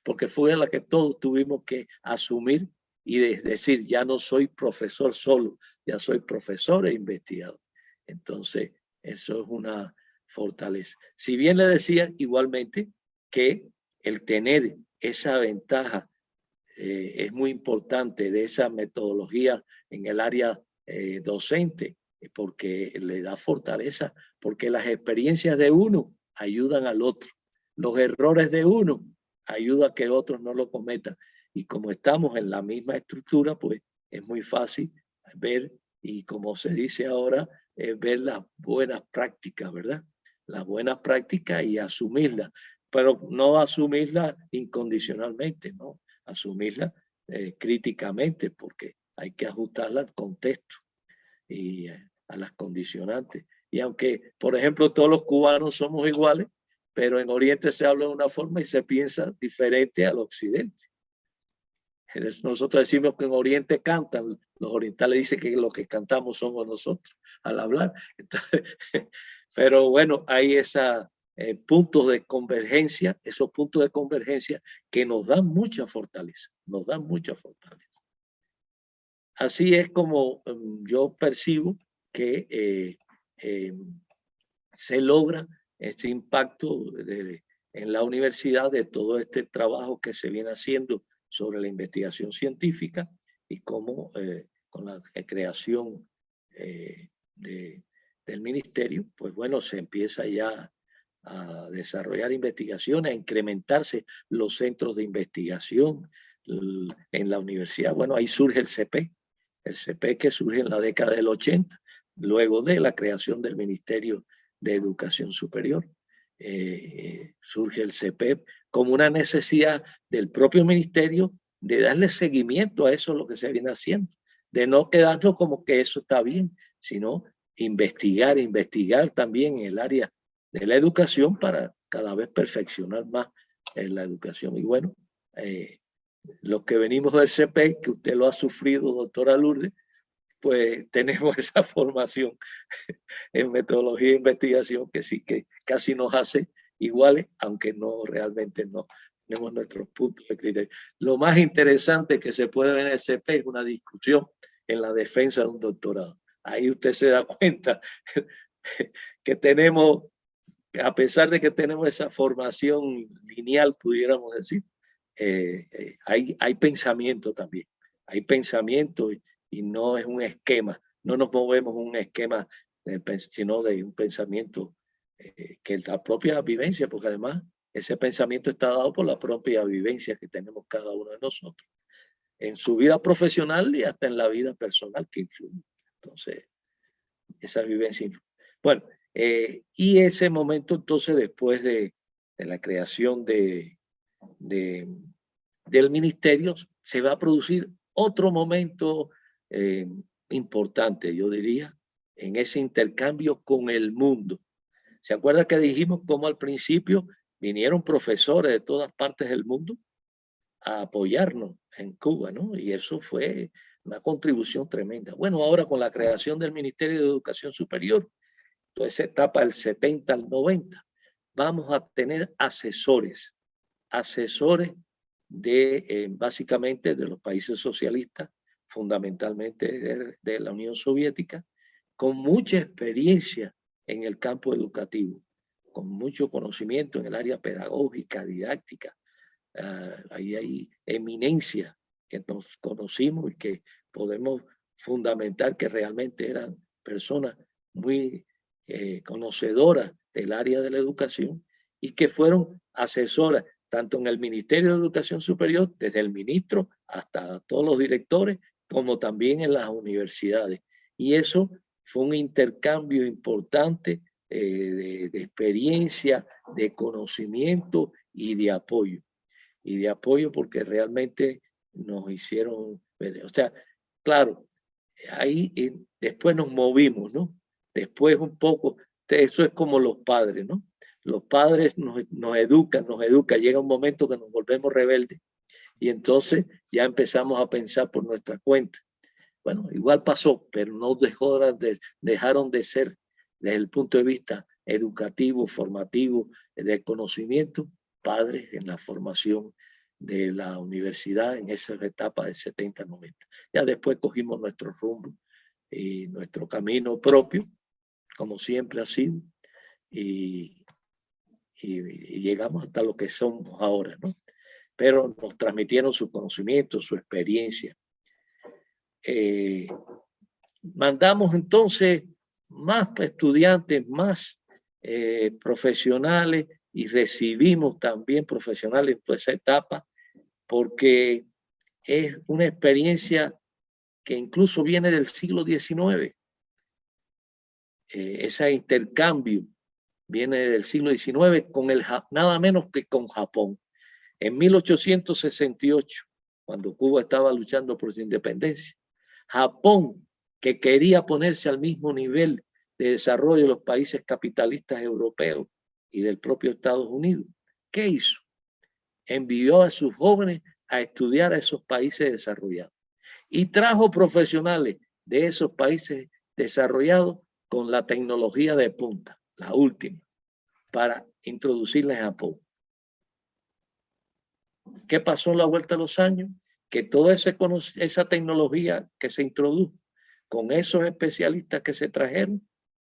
[SPEAKER 3] porque fue la que todos tuvimos que asumir y decir, ya no soy profesor solo, ya soy profesor e investigador. Entonces, eso es una fortaleza. Si bien le decía igualmente que el tener esa ventaja es muy importante de esa metodología en el área docente, porque le da fortaleza, porque las experiencias de uno ayudan al otro. los errores de uno ayuda a que otros no lo cometan. Y como estamos en la misma estructura, pues es muy fácil ver, y como se dice ahora, ver las buenas prácticas, ¿verdad? Las buenas prácticas y asumirlas, pero no asumirlas incondicionalmente, ¿no? Asumirlas críticamente, porque hay que ajustarla al contexto y a las condicionantes. Y aunque, por ejemplo, todos los cubanos somos iguales, pero en Oriente se habla de una forma y se piensa diferente al Occidente. Nosotros decimos que en Oriente cantan, los orientales dicen que lo que cantamos somos nosotros al hablar. Entonces, pero bueno, hay esos puntos de convergencia, esos puntos de convergencia que nos dan mucha fortaleza, nos dan mucha fortaleza. Así es como yo percibo que se logra este impacto en la universidad de todo este trabajo que se viene haciendo sobre la investigación científica y cómo con la creación del ministerio, pues bueno, se empieza ya a desarrollar investigaciones, a incrementarse los centros de investigación en la universidad. Bueno, ahí surge el CP que surge en la década del 80, luego de la creación del Ministerio de Educación Superior. Surge el CP como una necesidad del propio ministerio de darle seguimiento a eso, lo que se viene haciendo, de no quedarnos como que eso está bien, sino investigar también en el área de la educación para cada vez perfeccionar más la educación. Y bueno, los que venimos del CP, que usted lo ha sufrido, doctora Lourdes, pues tenemos esa formación en metodología de investigación que sí que casi nos hace iguales, aunque no realmente no tenemos nuestros puntos de criterio. Lo más interesante que se puede ver en el CP es una discusión en la defensa de un doctorado. Ahí usted se da cuenta que tenemos, a pesar de que tenemos esa formación lineal, pudiéramos decir, hay pensamiento también. Hay pensamiento y no es un esquema. No nos movemos en un esquema, sino de un pensamiento que es la propia vivencia, porque además ese pensamiento está dado por la propia vivencia que tenemos cada uno de nosotros en su vida profesional y hasta en la vida personal que influye. Entonces, esa vivencia influye. Bueno, y ese momento entonces después de la creación del ministerio se va a producir otro momento importante, yo diría, en ese intercambio con el mundo. ¿Se acuerda que dijimos cómo al principio vinieron profesores de todas partes del mundo a apoyarnos en Cuba, ¿no? Y eso fue una contribución tremenda. Bueno, ahora con la creación del Ministerio de Educación Superior, toda esa etapa del 70 al 90, vamos a tener asesores de básicamente de los países socialistas, fundamentalmente de la Unión Soviética, con mucha experiencia en el campo educativo, con mucho conocimiento en el área pedagógica, didáctica. Ahí hay eminencia que nos conocimos y que podemos fundamentar que realmente eran personas muy conocedoras del área de la educación y que fueron asesoras tanto en el Ministerio de Educación Superior, desde el ministro hasta todos los directores, como también en las universidades. Y eso fue un intercambio importante de experiencia, de conocimiento y de apoyo. Y de apoyo porque realmente nos hicieron ver. O sea, claro, ahí después nos movimos, ¿no? Después un poco, eso es como los padres, ¿no? Los padres nos educan, llega un momento que nos volvemos rebeldes y entonces ya empezamos a pensar por nuestra cuenta. Bueno, igual pasó, pero no dejaron de ser desde el punto de vista educativo, formativo, de conocimiento, padres en la formación de la universidad en esa etapa de 70-90. Ya después cogimos nuestro rumbo y nuestro camino propio, como siempre ha sido, y llegamos hasta lo que somos ahora, ¿no? Pero nos transmitieron su conocimiento, su experiencia. Mandamos entonces más estudiantes, más profesionales y recibimos también profesionales en toda esa etapa, porque es una experiencia que incluso viene del siglo XIX. Ese intercambio viene del siglo XIX con nada menos que con Japón. En 1868, cuando Cuba estaba luchando por su independencia, Japón, que quería ponerse al mismo nivel de desarrollo de los países capitalistas europeos y del propio Estados Unidos, ¿qué hizo? Envió a sus jóvenes a estudiar a esos países desarrollados y trajo profesionales de esos países desarrollados con la tecnología de punta, la última, para introducirla en Japón. ¿Qué pasó a la vuelta de los años? Que toda esa tecnología que se introdujo con esos especialistas que se trajeron,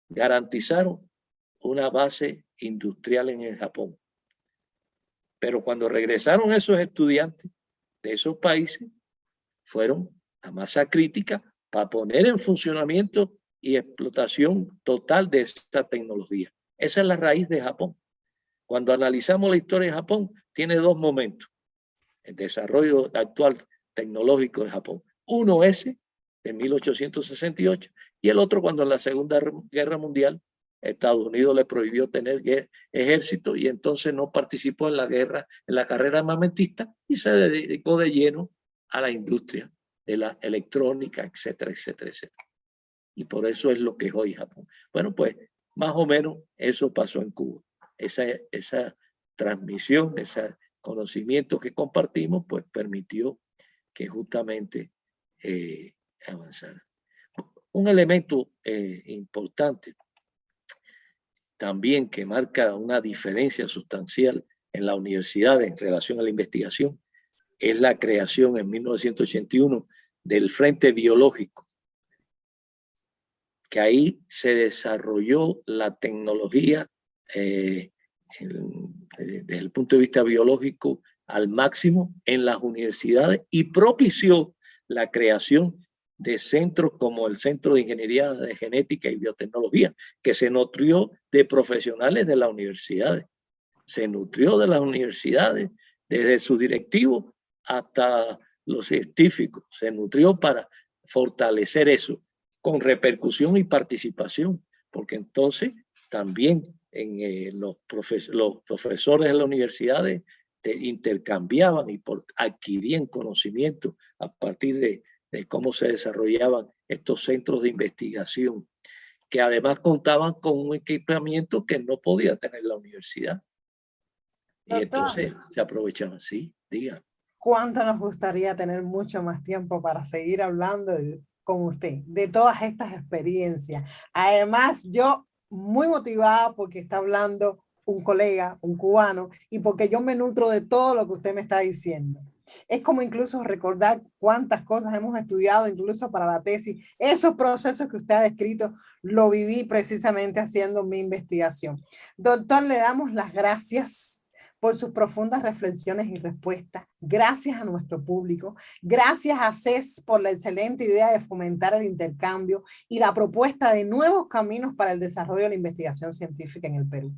[SPEAKER 3] garantizaron una base industrial en el Japón. Pero cuando regresaron esos estudiantes de esos países, fueron a masa crítica para poner en funcionamiento y explotación total de esta tecnología. Esa es la raíz de Japón. Cuando analizamos la historia de Japón, tiene dos momentos. El desarrollo actual tecnológico de Japón. Uno ese, de 1868, y el otro cuando en la Segunda Guerra Mundial Estados Unidos le prohibió tener ejército y entonces no participó en la guerra, en la carrera armamentista y se dedicó de lleno a la industria de la electrónica, etcétera, etcétera, etcétera. Y por eso es lo que es hoy Japón. Bueno, pues más o menos eso pasó en Cuba. Esa transmisión, ese conocimiento que compartimos, pues permitió que justamente avanzara. Un elemento importante también que marca una diferencia sustancial en la universidad en relación a la investigación es la creación en 1981 del Frente Biológico, que ahí se desarrolló la tecnología desde el punto de vista biológico al máximo en las universidades y propició la creación de centros como el Centro de Ingeniería de Genética y Biotecnología, que se nutrió de profesionales de las universidades. Se nutrió de las universidades, desde sus directivos hasta los científicos. Se nutrió para fortalecer eso, con repercusión y participación, porque entonces también los profesores de las universidades intercambiaban y adquirían conocimiento a partir de cómo se desarrollaban estos centros de investigación, que además contaban con un equipamiento que no podía tener la universidad. Y
[SPEAKER 2] Doctor,
[SPEAKER 3] entonces se aprovechaban. Sí, diga.
[SPEAKER 2] ¿Cuánto nos gustaría tener mucho más tiempo para seguir hablando con usted de todas estas experiencias? Además, yo muy motivada porque está hablando un colega, un cubano, y porque yo me nutro de todo lo que usted me está diciendo. Es como incluso recordar cuántas cosas hemos estudiado, incluso para la tesis. Esos procesos que usted ha descrito, lo viví precisamente haciendo mi investigación. Doctor, le damos las gracias por sus profundas reflexiones y respuestas. Gracias a nuestro público. Gracias a CES por la excelente idea de fomentar el intercambio y la propuesta de nuevos caminos para el desarrollo de la investigación científica en el Perú.